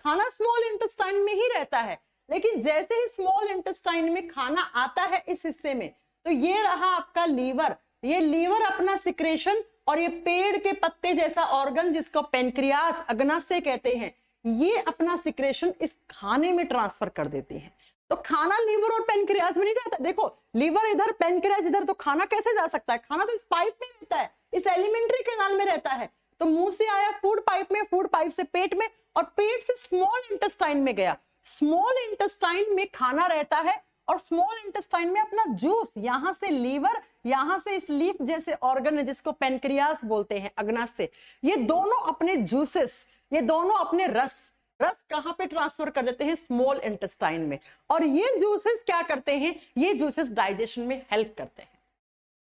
खाना स्मॉल इंटेस्टाइन में ही रहता है। लेकिन जैसे ही स्मॉल इंटेस्टाइन में खाना आता है इस हिस्से में, तो ये रहा आपका लीवर। ये लीवर अपना सिक्रेशन और ये पेड़ के पत्ते जैसा ऑर्गन जिसको पेनक्रियास अग्नाशय कहते हैं, ये अपना सिक्रेशन इस खाने में ट्रांसफर कर देते हैं। तो खाना लीवर और पेनक्रियास में नहीं जाता। देखो लीवर इधर, पेनक्रियास इधर, तो खाना कैसे जा सकता है? खाना तो इस पाइप में रहता है, इस एलिमेंट्री कैनाल में रहता है। तो मुंह से आया फूड पाइप में, फूड पाइप से पेट में, और पेट से स्मॉल इंटेस्टाइन में गया। स्मॉल इंटेस्टाइन में खाना रहता है और स्मॉल इंटेस्टाइन में अपना जूस, यहां से लीवर, यहां से इस लीफ जैसे ऑर्गन है जिसको पेनक्रियास बोलते हैं अग्नाशय, ये दोनों अपने जूसेस, ये दोनों अपने रस कहां पे ट्रांसफर कर देते हैं? स्मॉल इंटेस्टाइन में। और ये जूसेस क्या करते हैं? ये जूसेस डाइजेशन में हेल्प करते हैं।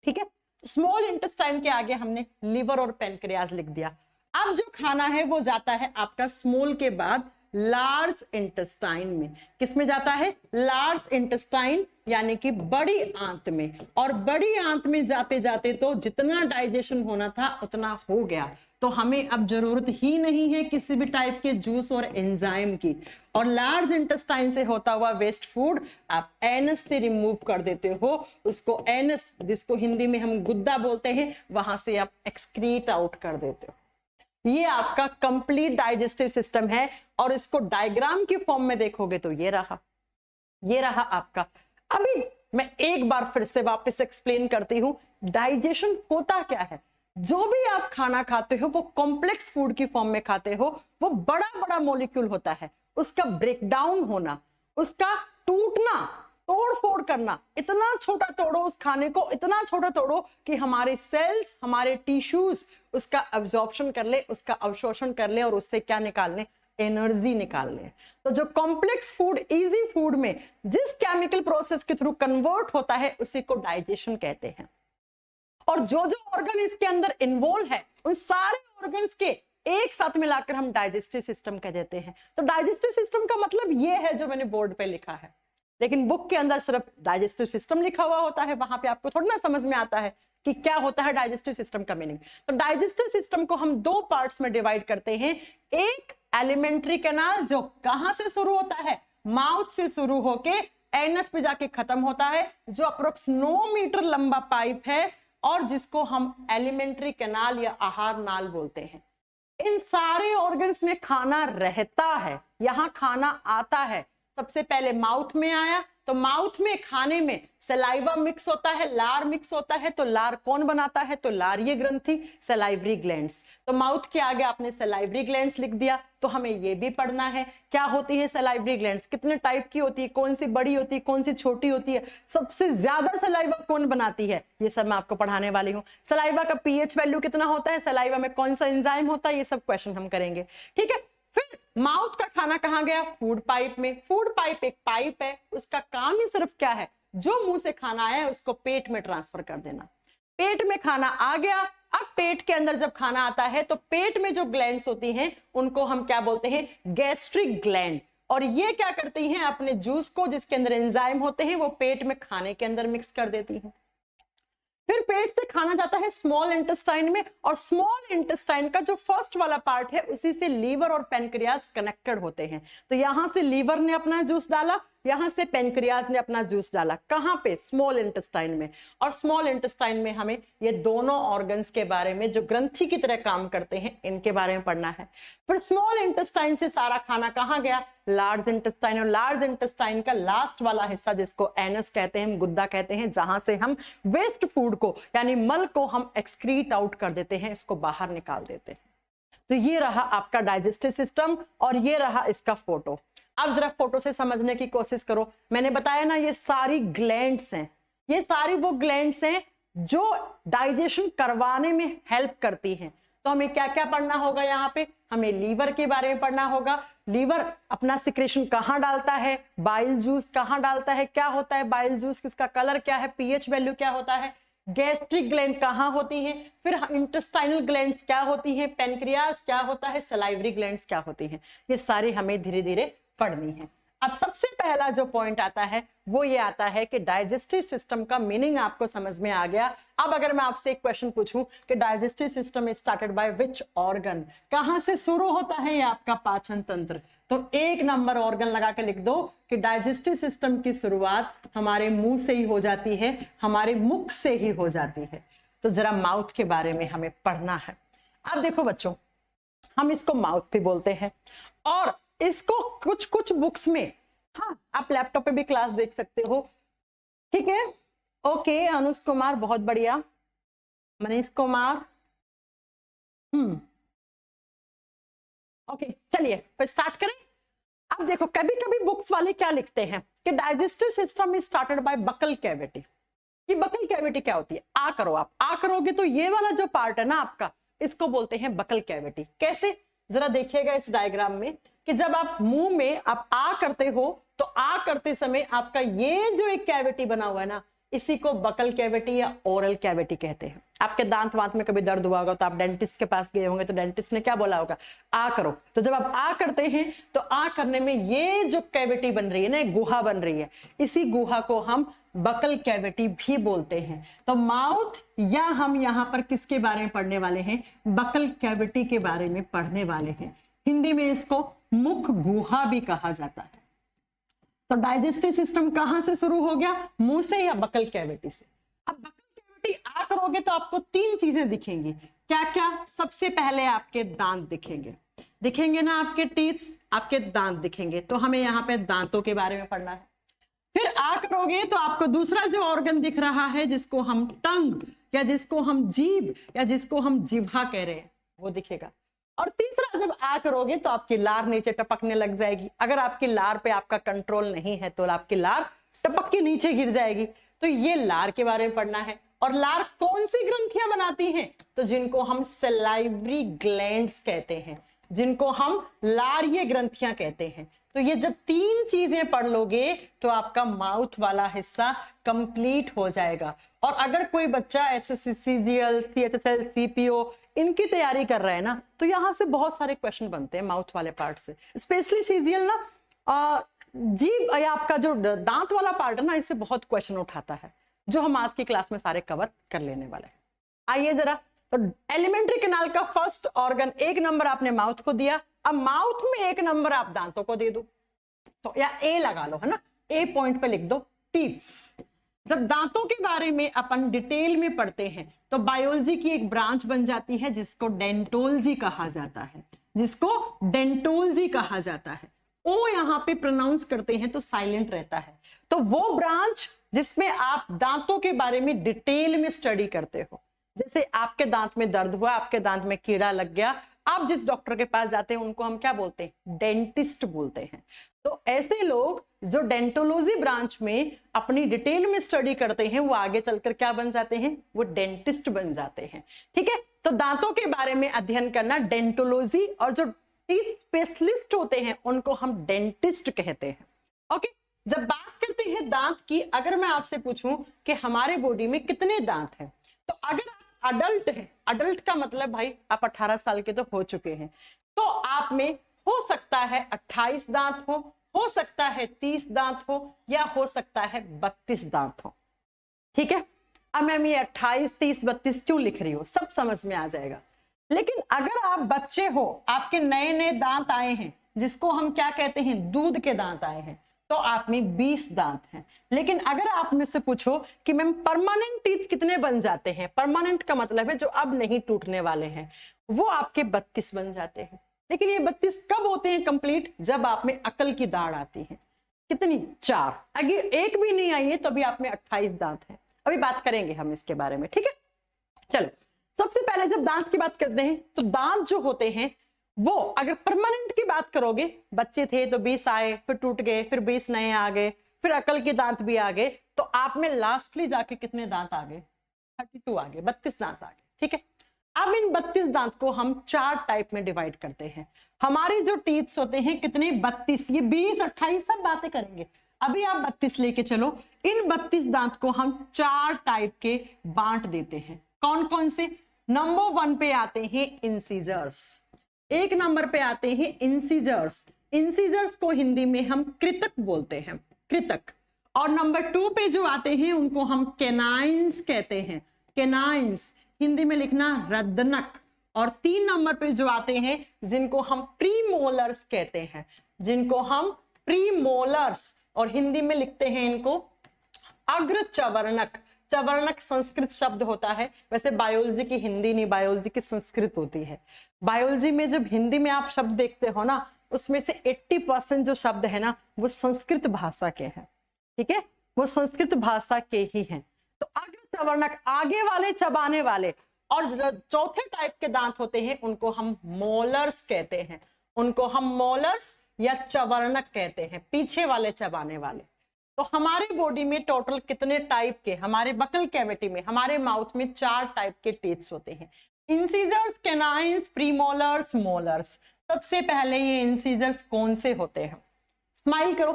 ठीक है, स्मॉल इंटेस्टाइन के आगे हमने लीवर और पेनक्रियास लिख दिया। अब जो खाना है वो जाता है आपका स्मॉल के बाद लार्ज इंटेस्टाइन में। किस में जाता है? लार्ज इंटेस्टाइन, यानी कि बड़ी आंत में। और बड़ी आंत में जाते जाते तो जितना डाइजेशन होना था उतना हो गया, तो हमें अब जरूरत ही नहीं है किसी भी टाइप के जूस और एंजाइम की। और लार्ज इंटेस्टाइन से होता हुआ वेस्ट फूड आप एनस से रिमूव कर देते हो, उसको एनस जिसको हिंदी में हम गुद्दा बोलते हैं, वहां से आप एक्सक्रीट आउट कर देते हो। ये आपका कंप्लीट डाइजेस्टिव सिस्टम है। और इसको डायग्राम की फॉर्म में देखोगे तो ये रहा आपका। अभी मैं एक बार फिर से वापस एक्सप्लेन करती हूं, डाइजेशन होता क्या है। जो भी आप खाना खाते हो वो कॉम्प्लेक्स फूड की फॉर्म में खाते हो, वो बड़ा बड़ा मॉलिक्यूल होता है, उसका ब्रेकडाउन होना, उसका टूटना, तोड़ फोड़ करना, इतना छोटा तोड़ो उस खाने को, इतना छोटा तोड़ो कि हमारे सेल्स, हमारे टिश्यूज उसका अब्जॉर्प्शन कर ले, उसका अवशोषण कर ले, और उससे क्या निकाल ले? एनर्जी निकाल ले। तो जो कॉम्प्लेक्स फूड इजी फूड में जिस केमिकल प्रोसेस के थ्रू कन्वर्ट होता है उसी को डाइजेशन कहते हैं। और जो जो ऑर्गन इसके अंदर इन्वॉल्व है उन सारे ऑर्गन्स के एक साथ मिलाकर हम डाइजेस्टिव सिस्टम कह देते हैं। तो डाइजेस्टिव सिस्टम का मतलब ये है जो मैंने बोर्ड पे लिखा है, लेकिन बुक के अंदर सिर्फ डाइजेस्टिव सिस्टम लिखा हुआ होता है, वहां पे आपको थोड़ा ना समझ में आता है कि क्या होता है डाइजेस्टिव सिस्टम का मीनिंग। तो डाइजेस्टिव सिस्टम को हम दो पार्ट्स में डिवाइड करते हैं। एक एलिमेंट्री कैनाल जो कहां से शुरू होता है? माउथ से शुरू होके एनस पे जाके खत्म होता है, जो अप्रोक्स 9 मीटर लंबा पाइप है और जिसको हम एलिमेंट्री कैनाल या आहार नाल बोलते हैं। इन सारे ऑर्गन्स में खाना रहता है, यहां खाना आता है। सबसे पहले माउथ में आया, तो माउथ में खाने में सलाइवा मिक्स होता है, लार मिक्स होता है। तो लार कौन बनाता है? तो लारीय ग्रंथि, सलाइवरी ग्लैंड्स। तो माउथ के आगे आपने सलाइवरी ग्लैंड्स लिख दिया। तो हमें ये भी पढ़ना है क्या होती है सलाइवरी ग्लैंड्स, कितने टाइप की होती है, कौन सी बड़ी होती है, कौन सी छोटी होती है, सबसे ज्यादा सलाइवा कौन बनाती है, ये सब मैं आपको पढ़ाने वाली हूँ। सलाइवा का पीएच वैल्यू कितना होता है, सलाइवा में कौन सा एंजाइम होता है, ये सब क्वेश्चन हम करेंगे। ठीक है, फिर माउथ का खाना कहां गया? फूड पाइप में। फूड पाइप एक पाइप है, उसका काम ही सिर्फ क्या है? जो मुंह से खाना आया उसको पेट में ट्रांसफर कर देना। पेट में खाना आ गया। अब पेट के अंदर जब खाना आता है तो पेट में जो ग्लैंड्स होती हैं उनको हम क्या बोलते हैं? Gastric gland. और ये क्या करती हैं? अपने जूस को जिसके अंदर एंजाइम होते हैं वो पेट में खाने के अंदर मिक्स कर देती हैं। फिर पेट से खाना जाता है स्मॉल इंटेस्टाइन में, और स्मॉल इंटेस्टाइन का जो फर्स्ट वाला पार्ट है उसी से लीवर और पेनक्रियास कनेक्टेड होते हैं। तो यहां से लीवर ने अपना जूस डाला, यहां से पेनक्रियास ने अपना जूस डाला। कहां पे? स्मॉल इंटेस्टाइन में। और स्मॉल इंटेस्टाइन में हमें ये दोनों ऑर्गन्स के बारे में जो ग्रंथि की तरह काम करते हैं इनके बारे में पढ़ना है। फिर स्मॉल इंटेस्टाइन से सारा खाना कहां गया? Large intestine. और लार्ज इंटेस्टाइन का लास्ट वाला हिस्सा जिसको एनस कहते हैं, गुद्दा कहते हैं, जहां से हम वेस्ट फूड को यानी मल को हम एक्सक्रीट आउट कर देते हैं, इसको बाहर निकाल देते हैं। तो ये रहा आपका डाइजेस्टिव सिस्टम और ये रहा इसका फोटो। अब जरा फोटो से समझने की कोशिश करो। मैंने बताया ना ये सारी ग्लैंड्स हैं, ये सारी वो ग्लैंड्स हैं जो डाइजेशन करवाने में हेल्प करती हैं। तो हमें क्या क्या पढ़ना होगा यहाँ पे, हमें लीवर के बारे में पढ़ना होगा। लीवर अपना सिक्रेशन कहाँ डालता है, बाइल जूस कहाँ डालता है, क्या होता है बाइल जूस, किसका कलर क्या है, पीएच वैल्यू क्या होता है, गैस्ट्रिक ग्लैंड कहाँ होती हैं, फिर इंटेस्टाइनल ग्लैंड्स क्या होती हैं, पेनक्रियास क्या होता है, सलाइवरी ग्लैंड्स क्या होती हैं, ये सारी हमें धीरे धीरे पढ़नी है। अब सबसे पहला जो पॉइंट आता है वो ये आता है कि डाइजेस्टिव सिस्टम का मीनिंग आपको समझ में आ गया। अब अगर मैं आपसे एक क्वेश्चन पूछूं कि digestive system is started by which organ, कहां से शुरू होता है ये आपका पाचन तंत्र, तो 1 नंबर ऑर्गन लगा के लिख दो कि डाइजेस्टिव सिस्टम की शुरुआत हमारे मुंह से ही हो जाती है, हमारे मुख से ही हो जाती है। तो जरा माउथ के बारे में हमें पढ़ना है। अब देखो बच्चों, हम इसको माउथ भी बोलते हैं और इसको कुछ कुछ बुक्स में, हाँ आप लैपटॉप पे भी क्लास देख सकते हो, ठीक है। ओके अनुज कुमार बहुत बढ़िया, मनीष कुमार, ओके चलिए फिर स्टार्ट करें। अब देखो कभी कभी बुक्स वाले क्या लिखते हैं कि digestive system is started by buccal cavity. ये बकल कैविटी क्या होती है, आ करो आप, आ करोगे तो ये वाला जो पार्ट है ना आपका, इसको बोलते हैं बकल कैविटी। कैसे, जरा देखिएगा इस डायग्राम में कि जब आप मुंह में आप आ करते हो तो आ करते समय आपका ये जो एक कैविटी बना हुआ है ना, इसी को बकल कैविटी या ओरल कैविटी कहते हैं। आपके दांत वांत में कभी दर्द हुआ होगा तो आप डेंटिस्ट के पास गए होंगे तो डेंटिस्ट ने क्या बोला होगा, आ करो। तो जब आप आ करते हैं तो आ करने में ये जो कैविटी बन रही है ना, गुहा बन रही है, इसी गुहा को हम बकल कैविटी भी बोलते हैं। तो माउथ या हम यहाँ पर किसके बारे में पढ़ने वाले हैं, बकल कैविटी के बारे में पढ़ने वाले हैं। हिंदी में इसको मुख गुहा भी कहा जाता है। तो डाइजेस्टिव सिस्टम कहां से शुरू हो गया, मुंह से या बकल कैविटी से। अब बकल कैविटी आ करोगे तो आपको 3 चीजें दिखेंगी, क्या क्या, सबसे पहले आपके दांत दिखेंगे, दिखेंगे ना आपके टीथ, आपके दांत दिखेंगे। तो हमें यहाँ पे दांतों के बारे में पढ़ना है। फिर आ करोगे तो आपको दूसरा जो ऑर्गन दिख रहा है जिसको हम टंग या जिसको हम जीभ या जिसको हम जिह्वा कह रहे हैं वो दिखेगा। और तीसरा जब आ करोगे तो आपकी लार नीचे टपकने लग जाएगी। अगर आपकी लार पे आपका कंट्रोल नहीं है तो आपकी लार टपक के नीचे गिर जाएगी। तो ये लार के बारे में पढ़ना है। और लार कौन सी ग्रंथियां बनाती हैं, तो जिनको हम सलाइवरी ग्लैंड्स कहते हैं, जिनको हम लारीय ग्रंथियां कहते हैं। तो ये जब 3 चीजें पढ़ लोगे तो आपका माउथ वाला हिस्सा कंप्लीट हो जाएगा। और अगर कोई बच्चा एसएससी, सीजीएल, सीएचएसएल, सीपीओ इनकी तैयारी कर रहा है ना, तो यहाँ से बहुत सारे क्वेश्चन बनते हैं माउथ वाले पार्ट से। स्पेशली सीजीएल ना जीभ या आपका जो दांत वाला पार्ट है ना, इससे बहुत क्वेश्चन उठाता है, जो हम आज की क्लास में सारे कवर कर लेने वाले हैं। आइए जरा, तो एलिमेंट्री कैनाल का फर्स्ट ऑर्गन 1 नंबर आपने माउथ को दिया। अब माउथ में 1 नंबर आप दांतों को दे दो, तो या ए लगा लो, है ना, ए पॉइंट पे लिख दो टीथ। जब दांतों के बारे में अपन डिटेल में पढ़ते हैं तो बायोलॉजी की एक ब्रांच बन जाती है जिसको डेंटोलॉजी कहा जाता है, जिसको डेंटोलॉजी कहा जाता है। ओ यहाँ पे प्रोनाउंस करते हैं तो साइलेंट रहता है। तो वो ब्रांच जिसमें आप दांतों के बारे में डिटेल में स्टडी करते हो। जैसे आपके दांत में दर्द हुआ, आपके दांत में कीड़ा लग गया, आप जिस डॉक्टर के पास जाते हैं उनको हम क्या बोलते हैं, डेंटिस्ट बोलते हैं। तो ऐसे लोग जो डेंटोलॉजी ब्रांच में अपनी डिटेल में स्टडी करते हैं वो आगे चलकर क्या बन जाते हैं, वो डेंटिस्ट बन जाते हैं। ठीक है, तो दांतों के बारे में अध्ययन करना डेंटोलॉजी, और जो टीथ स्पेशलिस्ट होते हैं उनको हम डेंटिस्ट कहते हैं। ओके, जब बात करते हैं दांत की, अगर मैं आपसे पूछूं कि हमारे बॉडी में कितने दांत हैं, तो अगर आप अडल्ट हैं, अडल्ट का मतलब भाई आप 18 साल के तो हो चुके हैं, तो आप में हो सकता है 28 दांत हो सकता है 30 दांत हो, या हो सकता है 32 दांत हो। ठीक है, अब मैं ये 28, 30, 32 क्यों लिख रही हूं, सब समझ में आ जाएगा। लेकिन अगर आप बच्चे हो, आपके नए नए दांत आए हैं, जिसको हम क्या कहते हैं, दूध के दांत आए हैं, तो आप में 20 दांत हैं। लेकिन अगर आप में से पूछो कि मैम परमानेंट टीथ कितने बन जाते हैं, परमानेंट का मतलब है जो अब नहीं टूटने वाले हैं, वो आपके 32 बन जाते हैं। लेकिन ये 32 कब होते हैं कंप्लीट, जब आप में अकल की दाढ़ आती है। कितनी, 4। अगर एक भी नहीं आई है तो भी आप में 28 दांत हैं। अभी बात करेंगे हम इसके बारे में, ठीक है। चलो, सबसे पहले जब दांत की बात करते हैं तो दांत जो होते हैं वो अगर परमानेंट की बात करोगे, बच्चे थे तो 20 आए, फिर टूट गए, फिर 20 नए आ गए, फिर अकल के दांत भी आ गए, तो आप में लास्टली जाके कितने दांत आ गए? 32 आ गए, 32 दांत आ गए। ठीक है, अब इन 32 दांत को हम 4 टाइप में डिवाइड करते हैं। हमारे जो टीथ्स होते हैं कितने? 32। ये 20 28 सब बातें करेंगे, अभी आप 32 लेके चलो। इन 32 दांत को हम 4 टाइप के बांट देते हैं। कौन कौन से? नंबर 1 पे आते हैं इंसीजर्स। एक नंबर पे आते हैं इंसीजर्स। इंसीजर्स को हिंदी में हम कृतक बोलते हैं, कृतक। और नंबर 2 पे जो आते हैं उनको हम कैनाइंस कहते हैं, कैनाइंस। हिंदी में लिखना रद्दनक। और 3 नंबर पे जो आते हैं जिनको हम प्रीमोलर्स कहते हैं, जिनको हम प्रीमोलर्स, और हिंदी में लिखते हैं इनको अग्रचवर्णक। चवर्णक संस्कृत शब्द होता है, वैसे बायोलॉजी की हिंदी नहीं, बायोलॉजी की संस्कृत होती है। बायोलॉजी में जब हिंदी में आप शब्द देखते हो ना, उसमें से 80% जो शब्द है ना वो संस्कृत भाषा के हैं। ठीक है, वो संस्कृत भाषा के ही हैं। तो अग्रचवर्णक आगे वाले, चबाने वाले। और चौथे टाइप के दांत होते हैं उनको हम मोलर्स कहते हैं, उनको हम मोलर्स या चवर्णक कहते हैं, पीछे वाले, चबाने वाले। तो हमारे बॉडी में टोटल कितने टाइप के, हमारे बकल कैविटी में, हमारे माउथ में 4 टाइप के टीथ्स होते हैं। Incisors, canines, premolars, molars. सबसे पहले ये इंसीजर्स कौन से होते हैं? स्माइल करो,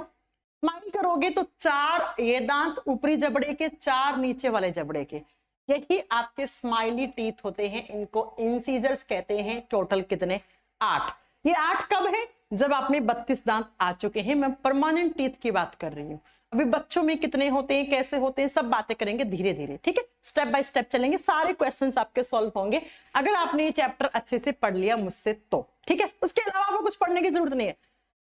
स्माइल करोगे तो 4 ये दांत ऊपरी जबड़े के, 4 नीचे वाले जबड़े के, यही आपके स्माइली टीथ होते हैं, इनको इंसीजर्स कहते हैं। टोटल कितने? 8। ये 8 कब है? जब आपने 32 दांत आ चुके हैं। मैं परमानेंट टीथ की बात कर रही हूँ। अभी बच्चों में कितने होते हैं, कैसे होते हैं, सब बातें करेंगे धीरे धीरे। ठीक है, स्टेप बाय स्टेप चलेंगे, सारे क्वेश्चंस आपके सॉल्व होंगे अगर आपने ये चैप्टर अच्छे से पढ़ लिया मुझसे तो। ठीक है, उसके अलावा आपको कुछ पढ़ने की जरूरत नहीं है।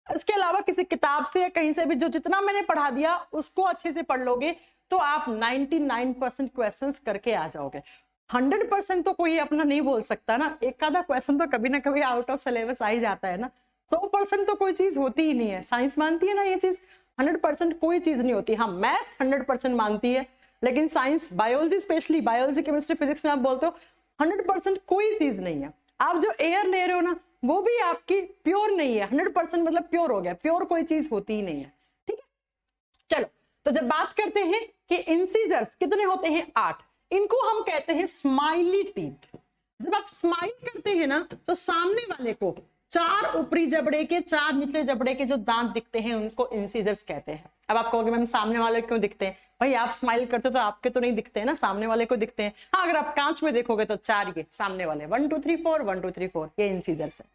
इसके अलावा किसी किताब से या कहीं से भी जो जितना मैंने पढ़ा दिया उसको अच्छे से पढ़ लोगे तो आप 99% क्वेश्चंस करके आ जाओगे। 100% तो कोई अपना नहीं बोल सकता ना, एक आधा क्वेश्चन तो कभी ना कभी आउट ऑफ सिलेबस आ ही जाता है ना। 100% तो कोई चीज होती ही नहीं है, साइंस मानती है ना ये चीज। 100% कोई चीज नहीं होती। हाँ, मैथ्स 100% मानती है, लेकिन science, biology, specially biology, chemistry, physics में आप बोलते हो 100% कोई चीज नहीं है। आप जो एयर ले रहे हो ना वो भी आपकी प्योर नहीं है। 100% मतलब प्योर हो गया, प्योर कोई चीज होती ही नहीं है। ठीक है, चलो तो जब बात करते हैं कि इंसीजर्स कितने होते हैं? 8। इनको हम कहते हैं स्माइली टीथ। जब आप स्माइल करते हैं ना तो सामने वाले को 4 ऊपरी जबड़े के, 4 निचले जबड़े के जो दांत दिखते हैं उनको इंसीजर्स कहते हैं। अब आप कहोगे मैम सामने वाले क्यों दिखते हैं? भाई आप स्माइल करते हो तो आपके तो नहीं दिखते हैं ना, सामने वाले को दिखते हैं। हाँ, अगर आप कांच में देखोगे तो 4 ये सामने वाले, 1 2 3 4, 1 2 3 4, ये इंसीजर्स है।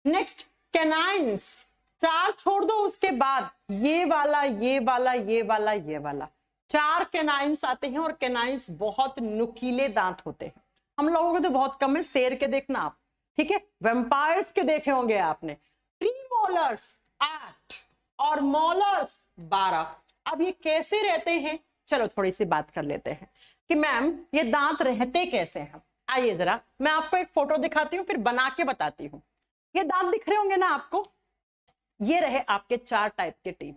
नेक्स्ट कैनाइंस, 4 छोड़ दो, उसके बाद ये वाला, ये वाला, ये वाला, ये वाला, 4 कैनाइंस आते हैं। और कैनाइंस बहुत नुकीले दांत होते हैं। हम लोगों को तो बहुत कम है, शेर के देखना आप। ठीक है, वेम्पायर्स के देखे होंगे आपने। प्रीमोलर्स 8 और मोलर्स 12। अब ये कैसे रहते हैं, चलो थोड़ी सी बात कर लेते हैं कि मैम ये दांत रहते कैसे हैं। आइए जरा मैं आपको एक फोटो दिखाती हूँ, फिर बना के बताती हूँ। ये दांत दिख रहे होंगे ना आपको, ये रहे आपके 4 टाइप के टीथ।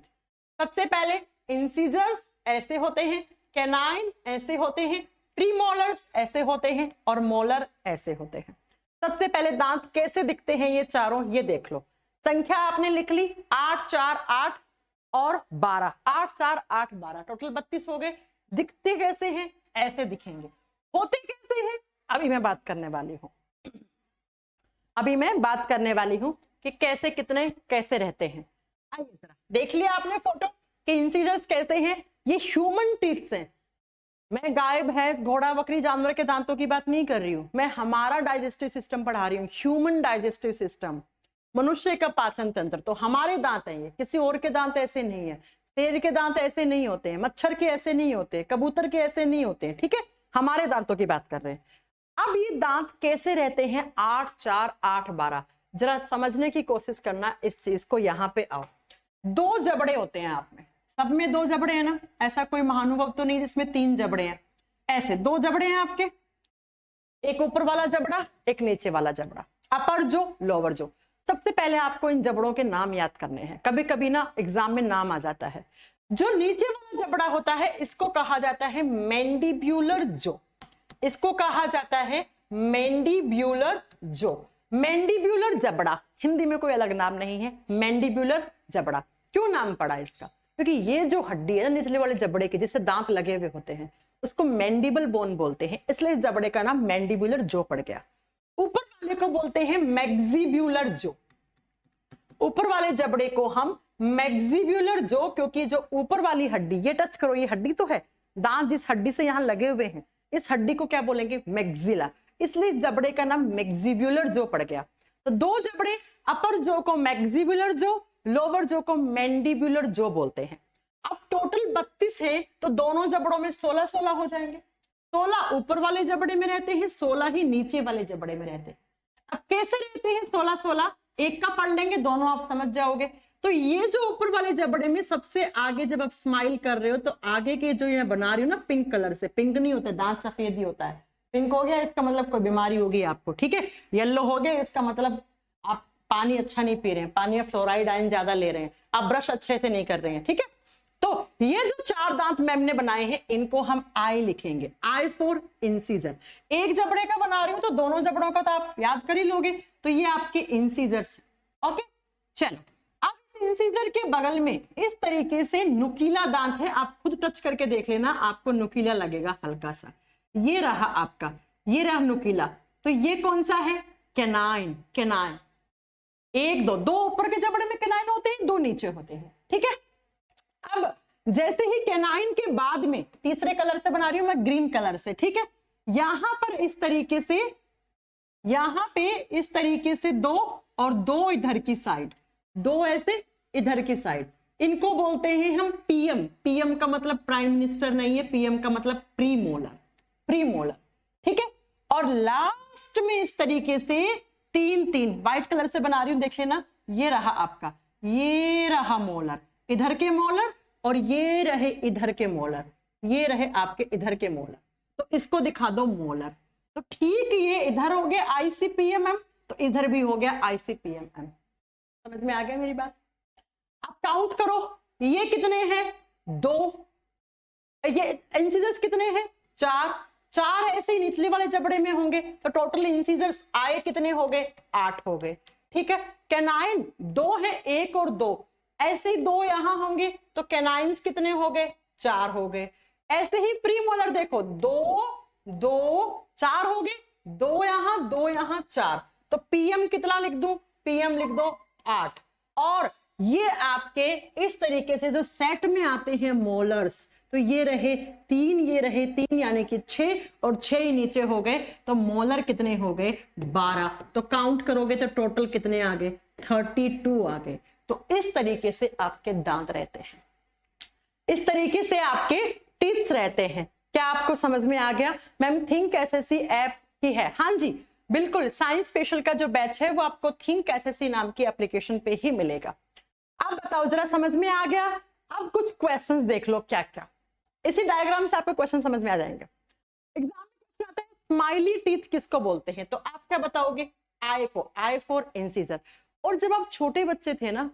सबसे पहले इंसीजर्स ऐसे होते हैं, कैनाइन ऐसे होते हैं, प्रीमोलर्स ऐसे होते हैं और मोलर ऐसे होते हैं। सबसे पहले दांत कैसे दिखते हैं ये चारों, ये देख लो। संख्या आपने लिख ली, 8 4 8 और 12, 8 4 8 12, टोटल 32 हो गए। दिखते कैसे हैं? ऐसे दिखेंगे। होते कैसे हैं? अभी मैं बात करने वाली हूं। अभी मैं बात करने वाली हूं कि कैसे, कितने, कैसे रहते हैं। आइए जरा देख लिया आपने फोटो कि इंसीजर्स कैसे हैं। ये ह्यूमन टीथ्स हैं। मैं गाय, भैंस, घोड़ा, बकरी, जानवर के दांतों की बात नहीं कर रही हूं, मैं हमारा डाइजेस्टिव सिस्टम पढ़ा रही हूँ। ह्यूमन डाइजेस्टिव सिस्टम, मनुष्य का पाचन तंत्र। तो हमारे दांत हैं ये, किसी और के दांत ऐसे नहीं है। शेर के दांत ऐसे नहीं होते हैं, मच्छर के ऐसे नहीं होते, कबूतर के ऐसे नहीं होते हैं। ठीक है, हमारे दांतों की बात कर रहे हैं। अब ये दांत कैसे रहते हैं? 8 4 8 12। जरा समझने की कोशिश करना इस चीज को। यहाँ पे आओ, 2 जबड़े होते हैं आप में, सब में 2 जबड़े हैं ना। ऐसा कोई महानुभव तो नहीं जिसमें 3 जबड़े हैं। ऐसे 2 जबड़े हैं आपके, एक ऊपर वाला जबड़ा, एक नीचे वाला जबड़ा, अपर जो, लोअर जो। सबसे पहले आपको इन जबड़ों के नाम याद करने हैं। कभी कभी ना एग्जाम में नाम आ जाता है। जो नीचे वाला जबड़ा होता है इसको कहा जाता है मैंडिब्यूलर जो, इसको कहा जाता है मैंडिब्यूलर जो। मैंडिब्यूलर जबड़ा, हिंदी में कोई अलग नाम नहीं है, मैंडिब्यूलर जबड़ा। क्यों नाम पड़ा इसका? क्योंकि ये जो हड्डी है निचले वाले जबड़े की, जिससे दांत लगे हुए होते हैं, उसको मैंडिबल बोन बोलते हैं, इसलिए इस जबड़े का नाम मैंडिब्यूलर जो पड़ गया। ऊपर वाले को बोलते हैं मैक्सिब्यूलर जो। ऊपर वाले जबड़े को हम मैक्सिब्यूलर जो, क्योंकि जो ऊपर वाली हड्डी, ये टच करो, ये हड्डी तो है, दांत जिस हड्डी से यहां लगे हुए हैं, इस हड्डी को क्या बोलेंगे? मैक्सिला, इसलिए इस जबड़े का नाम मैक्सिब्यूलर जो पड़ गया। तो दो जबड़े, अपर जो को मैक्सिब्यूलर जो, लोअर जो को मैंडिब्यूलर जो बोलते हैं। अब टोटल 32 है, तो दोनों जबड़ों में 16-16 हो जाएंगे। 16 ऊपर वाले जबड़े में रहते हैं, 16 ही नीचे वाले जबड़े में रहते हैं। अब कैसे रहते हैं 16-16? एक का पढ़ लेंगे, दोनों आप समझ जाओगे। तो ये जो ऊपर वाले जबड़े में सबसे आगे, जब आप स्माइल कर रहे हो तो आगे के जो मैं बना रही हूँ ना पिंक कलर से, पिंक नहीं होता, दांत सफेद ही होता है। पिंक हो गया इसका मतलब कोई बीमारी होगी आपको, ठीक है। येलो हो गया इसका मतलब आप पानी अच्छा नहीं पी रहे हैं, पानी में फ्लोराइड आयन ज्यादा ले रहे हैं, आप ब्रश अच्छे से नहीं कर रहे हैं, ठीक है। तो ये जो 4 दांत मैम ने बनाए हैं, इनको हम आई लिखेंगे, आई फॉर इंसीजर। एक जबड़े का बना रही हूं तो दोनों जबड़ों का तो आप याद कर ही लोगे, तो ये आपके इंसीजर्स। ओके, चलो अब इंसीजर के बगल में इस तरीके से नुकीला दांत है, आप खुद टच करके देख लेना, आपको नुकीला लगेगा हल्का सा। ये रहा आपका, ये रहा नुकीला। तो ये कौन सा है? कैनाइन। कैनाइन 1 2 2 ऊपर के जबड़े में कैनाइन होते हैं, 2 नीचे होते हैं, ठीक है। अब जैसे ही कैनाइन के बाद में तीसरे कलर से बना रही हूं मैं, ग्रीन कलर से, ठीक है। यहां पर इस तरीके से, यहां पे इस तरीके से 2 और 2 इधर की साइड, 2 ऐसे इधर की साइड, इनको बोलते हैं हम पीएम। पीएम का मतलब प्राइम मिनिस्टर नहीं है, पीएम का मतलब प्रीमोलर, प्रीमोलर, ठीक है। और लास्ट में इस तरीके से 3 व्हाइट कलर से बना रही हूं, देख लेना, ये रहा आपका, ये रहा मोलर, इधर के मोलर, और ये रहे इधर के मोलर, ये रहे आपके इधर के मोलर। तो इसको दिखा दो मोलर। तो ठीक, ये इधर हो गया आईसीपीएमएम, तो इधर भी हो गया आईसीपीएमएम। समझ में आ गया मेरी बात? आप काउंट करो, ये कितने हैं? 2। ये इंसीजर्स कितने हैं? 4। 4 ऐसे ही निचले वाले जबड़े में होंगे, तो टोटल इंसीजर्स आए कितने हो गए? 8 हो गए, ठीक है। कैनाइन 2 है, 1 और 2, ऐसे ही 2 यहां होंगे, तो कैनाइन्स कितने हो गए? 4 हो गए। ऐसे ही प्रीमोलर देखो, 2 2 4 हो गए, 2 यहां 2 यहां 4, तो पीएम कितना लिख दूं? पीएम लिख दो 8। और ये आपके इस तरीके से जो सेट में आते हैं मोलर्स, तो ये रहे 3, ये रहे 3, यानी कि 6 और 6 ही नीचे हो गए, तो मोलर कितने हो गए? 12। तो काउंट करोगे तो टोटल कितने आ गए? 32 आ गए। तो इस तरीके से आपके दांत रहते हैं, इस तरीके से आपके टीथ रहते हैं। क्या आपको समझ में आ गया? मैम थिंक एसएससी ऐप की है, हाँ जी बिल्कुल, साइंस स्पेशल का जो बैच है वो आपको थिंक एसएससी नाम की एप्लीकेशन पे ही मिलेगा। अब बताओ जरा, समझ में आ गया? अब कुछ क्वेश्चंस देख लो क्या क्या, इसी डायग्राम से आपको क्वेश्चन समझ में आ जाएंगे। एग्जाम में क्वेश्चन आता है स्माइली टीथ किसको बोलते हैं, तो आप क्या बताओगे? आई को, आई फॉर इंसीजर। और जब आप छोटे बच्चे थे ना,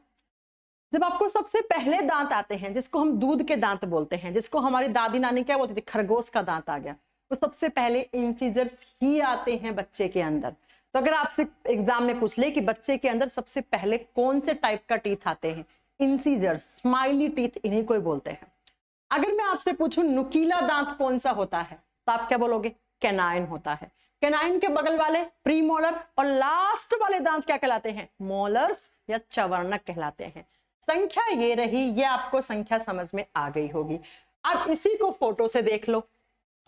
जब आपको सबसे पहले दांत आते हैं, जिसको हम दूध के दांत बोलते हैं, जिसको हमारी दादी नानी क्या बोलती थी, खरगोश का दांत आ गया, तो सबसे पहले इंसीजर्स ही आते हैं बच्चे के अंदर। तो अगर आपसे एग्जाम में पूछ ले कि बच्चे के अंदर सबसे पहले कौन से टाइप का टीथ आते हैं, इंसीजर्स, स्माइली टीथ, इन्हीं को बोलते हैं। अगर मैं आपसे पूछूं नुकीला दांत कौन सा होता है, तो आप क्या बोलोगे? कैनाइन होता है। कैनाइन के बगल वाले प्रीमोलर, और लास्ट वाले दांत क्या कहलाते हैं? मोलर्स या चवर्णक कहलाते हैं। संख्या ये रही, ये आपको संख्या समझ में आ गई होगी। अब इसी को फोटो से देख लो,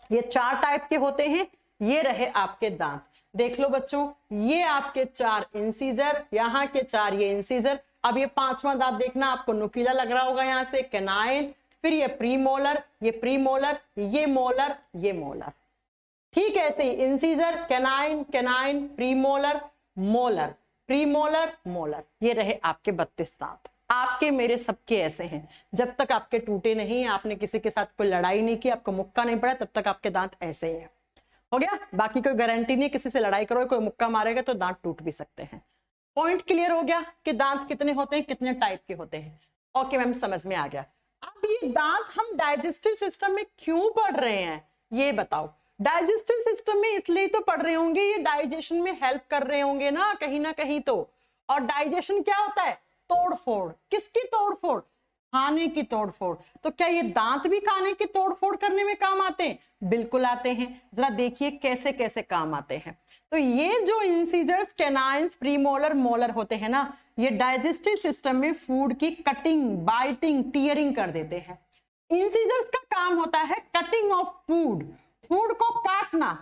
ये 4 टाइप के होते हैं, ये रहे आपके दांत। देख लो बच्चों, ये आपके 4 इंसीजर, यहाँ के 4 ये इंसीजर। अब ये 5वां दांत देखना, आपको नुकीला लग रहा होगा, यहाँ से कैनाइन, फिर ये प्रीमोलर, ये प्रीमोलर, ये मोलर, ये मोलर, ठीक है। ऐसे ही incisor, canine, canine, premolar, molar, premolar, molar, ये रहे आपके 32 दांत। आपके मेरे सबके ऐसे हैं, जब तक आपके टूटे नहीं, आपने किसी के साथ कोई लड़ाई नहीं की, आपको मुक्का नहीं पड़ा, तब तक आपके दांत ऐसे ही हैं। हो गया? बाकी कोई गारंटी नहीं, किसी से लड़ाई करो, कोई मुक्का मारेगा तो दांत टूट भी सकते हैं। पॉइंट क्लियर हो गया कि दांत कितने होते हैं, कितने टाइप के होते हैं। ओके मैम, समझ में आ गया। अब ये दांत हम डाइजेस्टिव सिस्टम में क्यों पढ़ रहे हैं, ये बताओ। डाइजेस्टिव सिस्टम में इसलिए तो पढ़ रहे होंगे, ये डाइजेशन में हेल्प कर रहे होंगे ना कहीं तो। और डाइजेशन क्या होता है? तोड़फोड़। किसकी तोड़फोड़? खाने की तोड़फोड़। तो क्या ये दांत भी खाने की तोड़फोड़ करने में काम आते हैं? बिल्कुल आते हैं। जरा देखिए कैसे कैसे काम आते हैं। तो ये जो इंसीजर्स, कैनाइन्स, प्रीमोलर, मोलर होते हैं ना, ये डाइजेस्टिव सिस्टम में फूड की कटिंग, बाइटिंग, टीयरिंग कर देते हैं। इंसीजर्स का काम होता है कटिंग ऑफ फूड, फूड को काटना,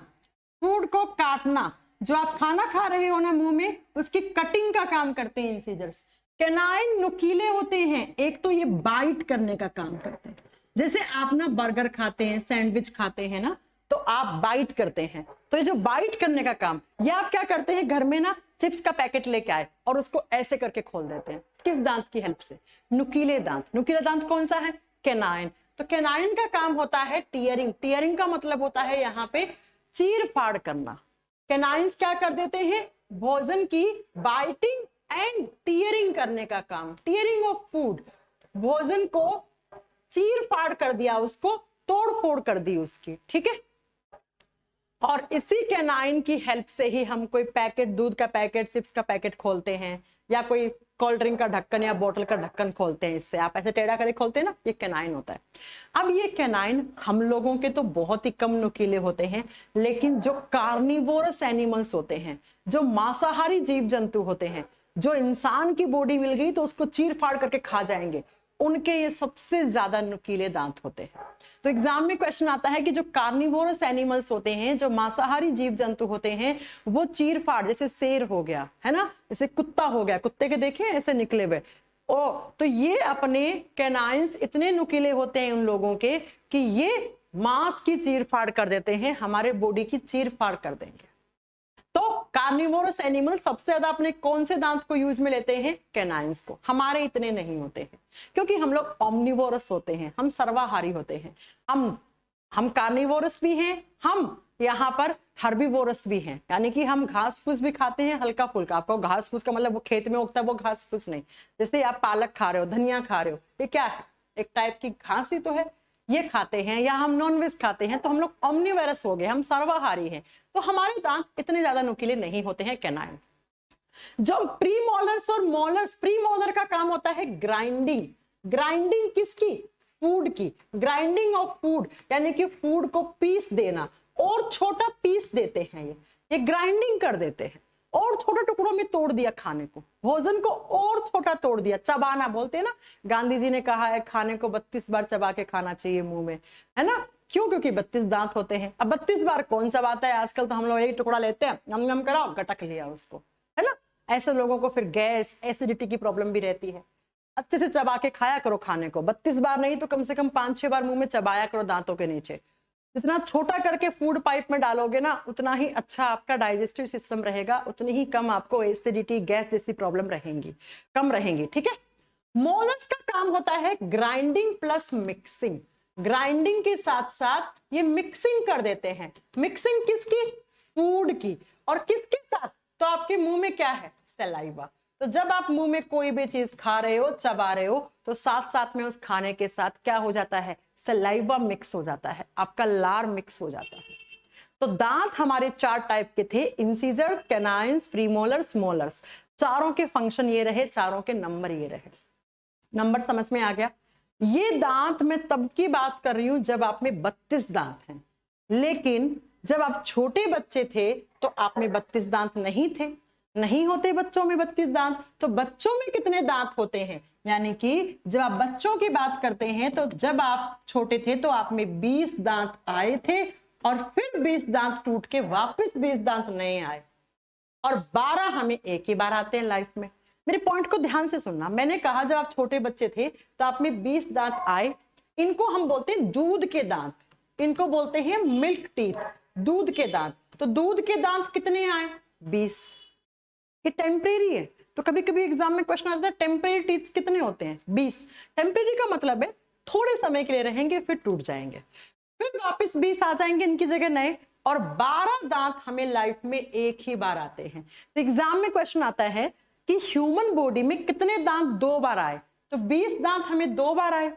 फूड को काटना। जो आप खाना खा रहे हो ना मुंह में, उसकी कटिंग का काम करते हैं इंसीजर्स। कैनाइन नुकीले होते हैं, एक तो ये बाइट करने का काम करते हैं। जैसे आप ना बर्गर खाते हैं, सैंडविच खाते हैं ना, तो आप बाइट करते हैं। तो ये जो बाइट करने का काम, ये आप क्या करते हैं, घर में ना चिप्स का पैकेट लेके आए और उसको ऐसे करके खोल देते हैं। किस दांत की हेल्प से? नुकीले दांत। नुकीला दांत कौन सा है? कैनाइन। तो कैनाइन का काम होता है टीयरिंग। टीयरिंग का मतलब होता है यहाँ पे चीर फाड़ करना। कैनाइन्स क्या कर देते हैं? भोजन की बाइटिंग एंड टीयरिंग करने का काम। टीयरिंग ऑफ फूड, भोजन को चीर फाड़ कर दिया, उसको तोड़ फोड़ कर दी उसकी, ठीक है। और इसी कैनाइन की हेल्प से ही हम कोई पैकेट, दूध का पैकेट, चिप्स का पैकेट खोलते हैं, या कोई कोल्ड ड्रिंक का ढक्कन या बोतल का ढक्कन खोलते हैं। इससे आप ऐसे टेढ़ा करके खोलते हैं ना, ये कैनाइन होता है। अब ये कैनाइन हम लोगों के तो बहुत ही कम नुकीले होते हैं, लेकिन जो कार्निवोरस एनिमल्स होते हैं, जो मांसाहारी जीव जंतु होते हैं, जो इंसान की बॉडी मिल गई तो उसको चीर फाड़ करके खा जाएंगे, उनके ये सबसे ज्यादा नुकीले दांत होते हैं। तो एग्जाम में क्वेश्चन आता है कि जो कार्निवोरस एनिमल्स होते हैं, जो मांसाहारी जीव जंतु होते हैं, वो चीर फाड़, जैसे शेर हो गया है ना, जैसे कुत्ता हो गया, कुत्ते के देखे ऐसे निकले हुए, ओ तो ये अपने कैनाइन्स इतने नुकीले होते हैं उन लोगों के कि ये मांस की चीर फाड़ कर देते हैं, हमारे बॉडी की चीर फाड़ कर देंगे। तो कार्निवोरस एनिमल सबसे ज्यादा अपने कौन से दांत को यूज में लेते हैं? कैनाइन्स को। हमारे इतने नहीं होते हैं, क्योंकि हम लोग ओमनिवोरस होते हैं, हम सर्वाहारी होते हैं। हम कार्निवोरस भी हैं, हम यहाँ पर हर्बीवोरस भी हैं, यानी कि हम घास फूस भी खाते हैं हल्का फुल्का। आपको घास फूस का मतलब वो खेत में उगता है वो घास फूस नहीं। जैसे आप पालक खा रहे हो, धनिया खा रहे हो, ये क्या है? एक टाइप की घास ही तो है, ये खाते हैं। या हम नॉनवेज खाते हैं, तो हम लोग ओमनिवोरस हो गए, हम सर्वाहारी हैं। तो हमारे दांत इतने ज्यादा नुकीले नहीं होते हैं कैनाइन। जो प्रीमोलर्स और मोलर्स, प्रीमोलर का काम होता है ग्राइंडिंग। ग्राइंडिंग किसकी? फूड की। ग्राइंडिंग ऑफ फूड, यानी कि फूड को पीस देना, और छोटा पीस देते हैं। ये ग्राइंडिंग कर देते हैं और छोटे टुकड़ों में तोड़ दिया खाने को, भोजन को और छोटा तोड़ दिया। चबाना बोलते हैं ना, गांधी जी ने कहा है खाने को 32 बार चबा के खाना चाहिए मुंह में, है ना। क्यों? क्योंकि 32 दांत होते हैं। अब 32 बार कौन चबाता है? आजकल तो हम लोग एक टुकड़ा लेते हैं, गम गम कराओ, गटक लिया उसको, है ना। ऐसे लोगों को फिर गैस, एसिडिटी की प्रॉब्लम भी रहती है। अच्छे से चबा के खाया करो खाने को, 32 बार नहीं तो कम से कम 5-6 बार मुंह में चबाया करो दांतों के नीचे। जितना छोटा करके फूड पाइप में डालोगे ना, उतना ही अच्छा आपका डाइजेस्टिव सिस्टम रहेगा, उतनी ही कम आपको एसिडिटी, गैस जैसी प्रॉब्लम रहेंगी, कम रहेंगी, ठीक है। मोलर्स का काम होता है ग्राइंडिंग प्लस मिक्सिंग। ग्राइंडिंग के साथ साथ ये मिक्सिंग कर देते हैं। मिक्सिंग किसकी? फूड की। और किसके साथ? तो आपके मुंह में क्या है? सलाइवा। तो जब आप मुंह में कोई भी चीज खा रहे हो, चबा रहे हो, तो साथ साथ में उस खाने के साथ क्या हो जाता है? सलाइवा मिक्स हो जाता है, आपका लार मिक्स हो जाता है। तो दांत हमारे 4 टाइप के थे, इंसीजर्स, कैनाइन्स, प्रीमोलर्स, मोलर्स। चारों के फंक्शन ये रहे, चारों के नंबर ये रहे। नंबर समझ में आ गया? ये दांत मैं तब की बात कर रही हूं जब आप में 32 दांत हैं, लेकिन जब आप छोटे बच्चे थे तो आप में 32 दांत नहीं थे, नहीं होते बच्चों में 32 दांत। तो बच्चों में कितने दांत होते हैं? यानी कि जब आप बच्चों की बात करते हैं तो जब आप छोटे थे तो आप में 20 दांत आए थे, और फिर 20 दांत टूट के वापस 20 दांत नए आए, और 12 हमें एक ही बार आते हैं लाइफ में। मेरे पॉइंट को ध्यान से सुनना। मैंने कहा जब आप छोटे बच्चे थे तो आप में 20 दांत आए, इनको हम बोलते हैं दूध के दांत, इनको बोलते हैं मिल्क टीथ, दूध के दांत। तो दूध के दांत कितने आए? 20। ये टेम्परेरी है, तो कभी कभी एग्जाम में क्वेश्चन आता है टेम्परेरी टीथ्स कितने होते हैं? 20। टेम्परेरी का मतलब है थोड़े समय के लिए रहेंगे फिर टूट जाएंगे, फिर वापस 20 आ जाएंगे इनकी जगह नए, और 12 दांत हमें लाइफ में एक ही बार आते हैं। तो एग्जाम में क्वेश्चन आता है कि ह्यूमन बॉडी में कितने दांत 2 बार आए? तो 20 दांत हमें 2 बार आए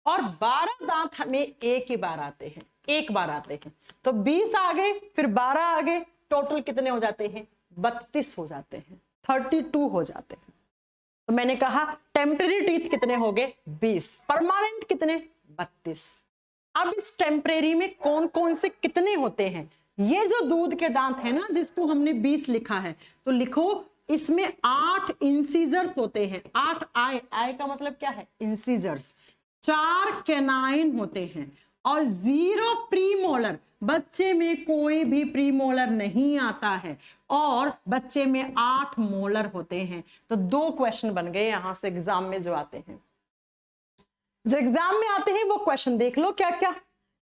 और 12 दांत हमें एक ही बार आते हैं। एक बार आते हैं। तो 20 आ गए, फिर 12 आ गए, टोटल कितने हो जाते हैं? 32 हो जाते हैं, 32 हो जाते हैं। तो मैंने कहा टेम्परेरी टीथ कितने हो गए? 20, परमानेंट कितने? 32। अब इस टेम्परेरी में कौन कौन से कितने होते हैं? ये जो दूध के दांत है ना, जिसको हमने 20 लिखा है, तो लिखो इसमें 8 इंसीजर्स होते हैं। 8 आई का मतलब क्या है? इंसीजर्स। 4 कैनाइन होते हैं और 0 प्रीमोलर। बच्चे में कोई भी प्रीमोलर नहीं आता है और बच्चे में 8 मोलर होते हैं। तो 2 क्वेश्चन बन गए यहां से एग्जाम में जो आते हैं। जो एग्जाम में आते हैं वो क्वेश्चन देख लो क्या क्या।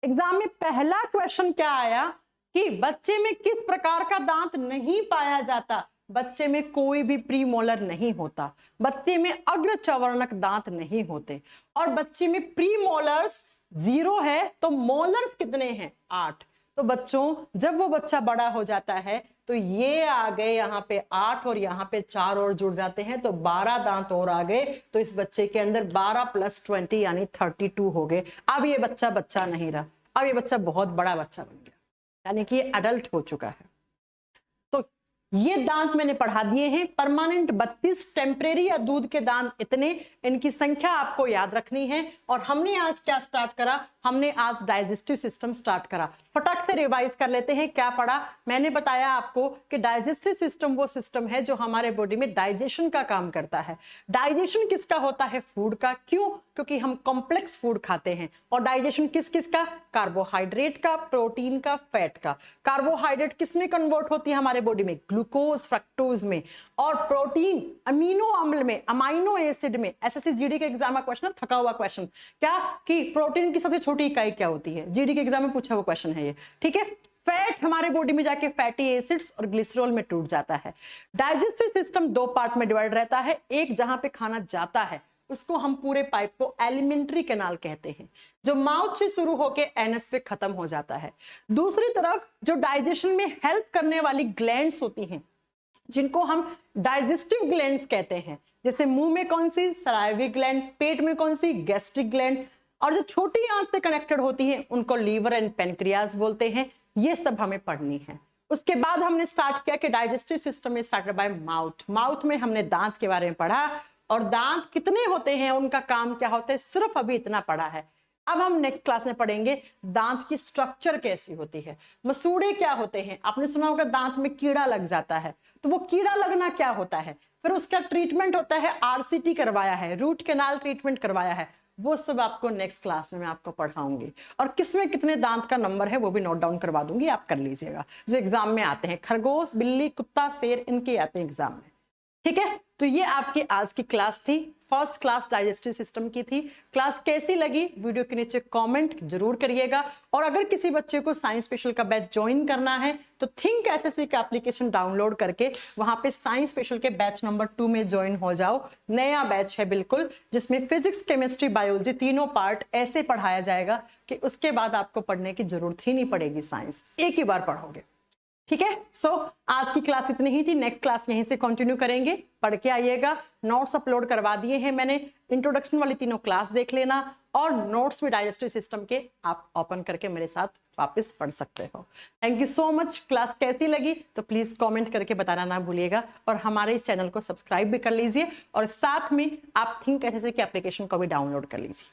एग्जाम में पहला क्वेश्चन क्या आया कि बच्चे में किस प्रकार का दांत नहीं पाया जाता? बच्चे में कोई भी प्रीमोलर नहीं होता, बच्चे में अग्र चवर्णक दांत नहीं होते, और बच्चे में प्रीमोलर्स 0 है तो मोलर्स कितने हैं? 8। तो बच्चों जब वो बच्चा बड़ा हो जाता है तो ये आ गए यहाँ पे 8 और यहाँ पे 4 और जुड़ जाते हैं, तो 12 दांत और आ गए। तो इस बच्चे के अंदर 12 + 20 यानी 32 हो गए। अब ये बच्चा बच्चा नहीं रहा, अब ये बच्चा बहुत बड़ा बच्चा बन गया, यानी कि ये अडल्ट हो चुका है। तो ये दांत मैंने पढ़ा दिए हैं। परमानेंट 32, टेम्परेरी या दूध के दांत इतने, इनकी संख्या आपको याद रखनी है। और हमने आज क्या स्टार्ट करा? हमने आज डाइजेस्टिव सिस्टम स्टार्ट करा। फटाक से रिवाइज कर लेते हैं क्या पढ़ा। मैंने बताया आपको कि डाइजेस्टिव सिस्टम वो सिस्टम है जो हमारे बॉडी में डाइजेशन का काम करता है। डाइजेशन किसका होता है? फूड का। क्यों? क्योंकि हम कॉम्प्लेक्स फूड खाते हैं। और डाइजेशन किस किस का? कार्बोहाइड्रेट का, प्रोटीन का, फैट का। कार्बोहाइड्रेट किस में कन्वर्ट होती है हमारे बॉडी में? ग्लूकोज, फ्रक्टोज में। और प्रोटीन अमीनो अम्ल में, अमाइनो एसिड में। एसएससी जीडी के एग्जाम का क्वेश्चन, थका हुआ क्वेश्चन, क्या कि प्रोटीन की सबसे छोटी इकाई क्या होती है? जीडी के एग्जाम में पूछा हुआ क्वेश्चन है ये, ठीक है। फैट हमारे बॉडी में जाके फैटी एसिड्स और ग्लिसरॉल में टूट जाता है। डाइजेस्टिव सिस्टम 2 पार्ट में डिवाइड रहता है। एक जहां पे खाना जाता है उसको हम पूरे पाइप को एलिमेंट्री कैनाल कहते हैं, जो माउथ से शुरू होकर एनस पे खत्म हो जाता है। दूसरी तरफ जो डाइजेशन में हेल्प करने वाली ग्लैंड्स होती हैं, जिनको हम डाइजेस्टिव ग्लैंड्स कहते हैं, जैसे मुंह में कौन सी? Salivary gland. पेट में कौन सी? Gastric gland. और जो छोटी आंत से कनेक्टेड होती है उनको लीवर एंड पेनक्रियाज बोलते हैं। ये सब हमें पढ़नी है। उसके बाद हमने स्टार्ट किया कि डाइजेस्टिव सिस्टम में स्टार्टेड बाय माउथ। माउथ में हमने दांत के बारे में पढ़ा, और दांत कितने होते हैं, उनका काम क्या होता है, सिर्फ अभी इतना पढ़ा है। अब हम नेक्स्ट क्लास में पढ़ेंगे दांत की स्ट्रक्चर कैसी होती है, मसूड़े क्या होते हैं। आपने सुना होगा दांत में कीड़ा लग जाता है, तो वो कीड़ा लगना क्या होता है, फिर उसका ट्रीटमेंट होता है, आरसीटी करवाया है, रूट कैनाल ट्रीटमेंट करवाया है, वो सब आपको नेक्स्ट क्लास में मैं आपको पढ़ाऊंगी। और किसमें कितने दांत का नंबर है वो भी नोट डाउन करवा दूंगी, आप कर लीजिएगा, जो एग्जाम में आते हैं। खरगोश, बिल्ली, कुत्ता, शेर, इनके आते हैं एग्जाम में, ठीक है। तो ये आपकी आज की क्लास थी, फर्स्ट क्लास डाइजेस्टिव सिस्टम की थी। क्लास कैसी लगी वीडियो के नीचे कमेंट जरूर करिएगा। और अगर किसी बच्चे को साइंस स्पेशल का बैच ज्वाइन करना है तो थिंक एसएससी का एप्लीकेशन डाउनलोड करके वहां पे साइंस स्पेशल के बैच नंबर 2 में ज्वाइन हो जाओ। नया बैच है बिल्कुल, जिसमें फिजिक्स, केमिस्ट्री, बायोलॉजी तीनों पार्ट ऐसे पढ़ाया जाएगा कि उसके बाद आपको पढ़ने की जरूरत ही नहीं पड़ेगी। साइंस एक ही बार पढ़ोगे, ठीक है। सो आज की क्लास इतनी ही थी। नेक्स्ट क्लास यहीं से कंटिन्यू करेंगे। पढ़ के आइएगा, नोट्स अपलोड करवा दिए हैं मैंने। इंट्रोडक्शन वाली तीनों क्लास देख लेना, और नोट्स भी डाइजेस्टिव सिस्टम के आप ओपन करके मेरे साथ वापस पढ़ सकते हो। Thank you so much. Class कैसी लगी तो प्लीज कमेंट करके बताना ना भूलिएगा, और हमारे इस चैनल को सब्सक्राइब भी कर लीजिए, और साथ में आप थिंक एसएससी के एप्लीकेशन को भी डाउनलोड कर लीजिए।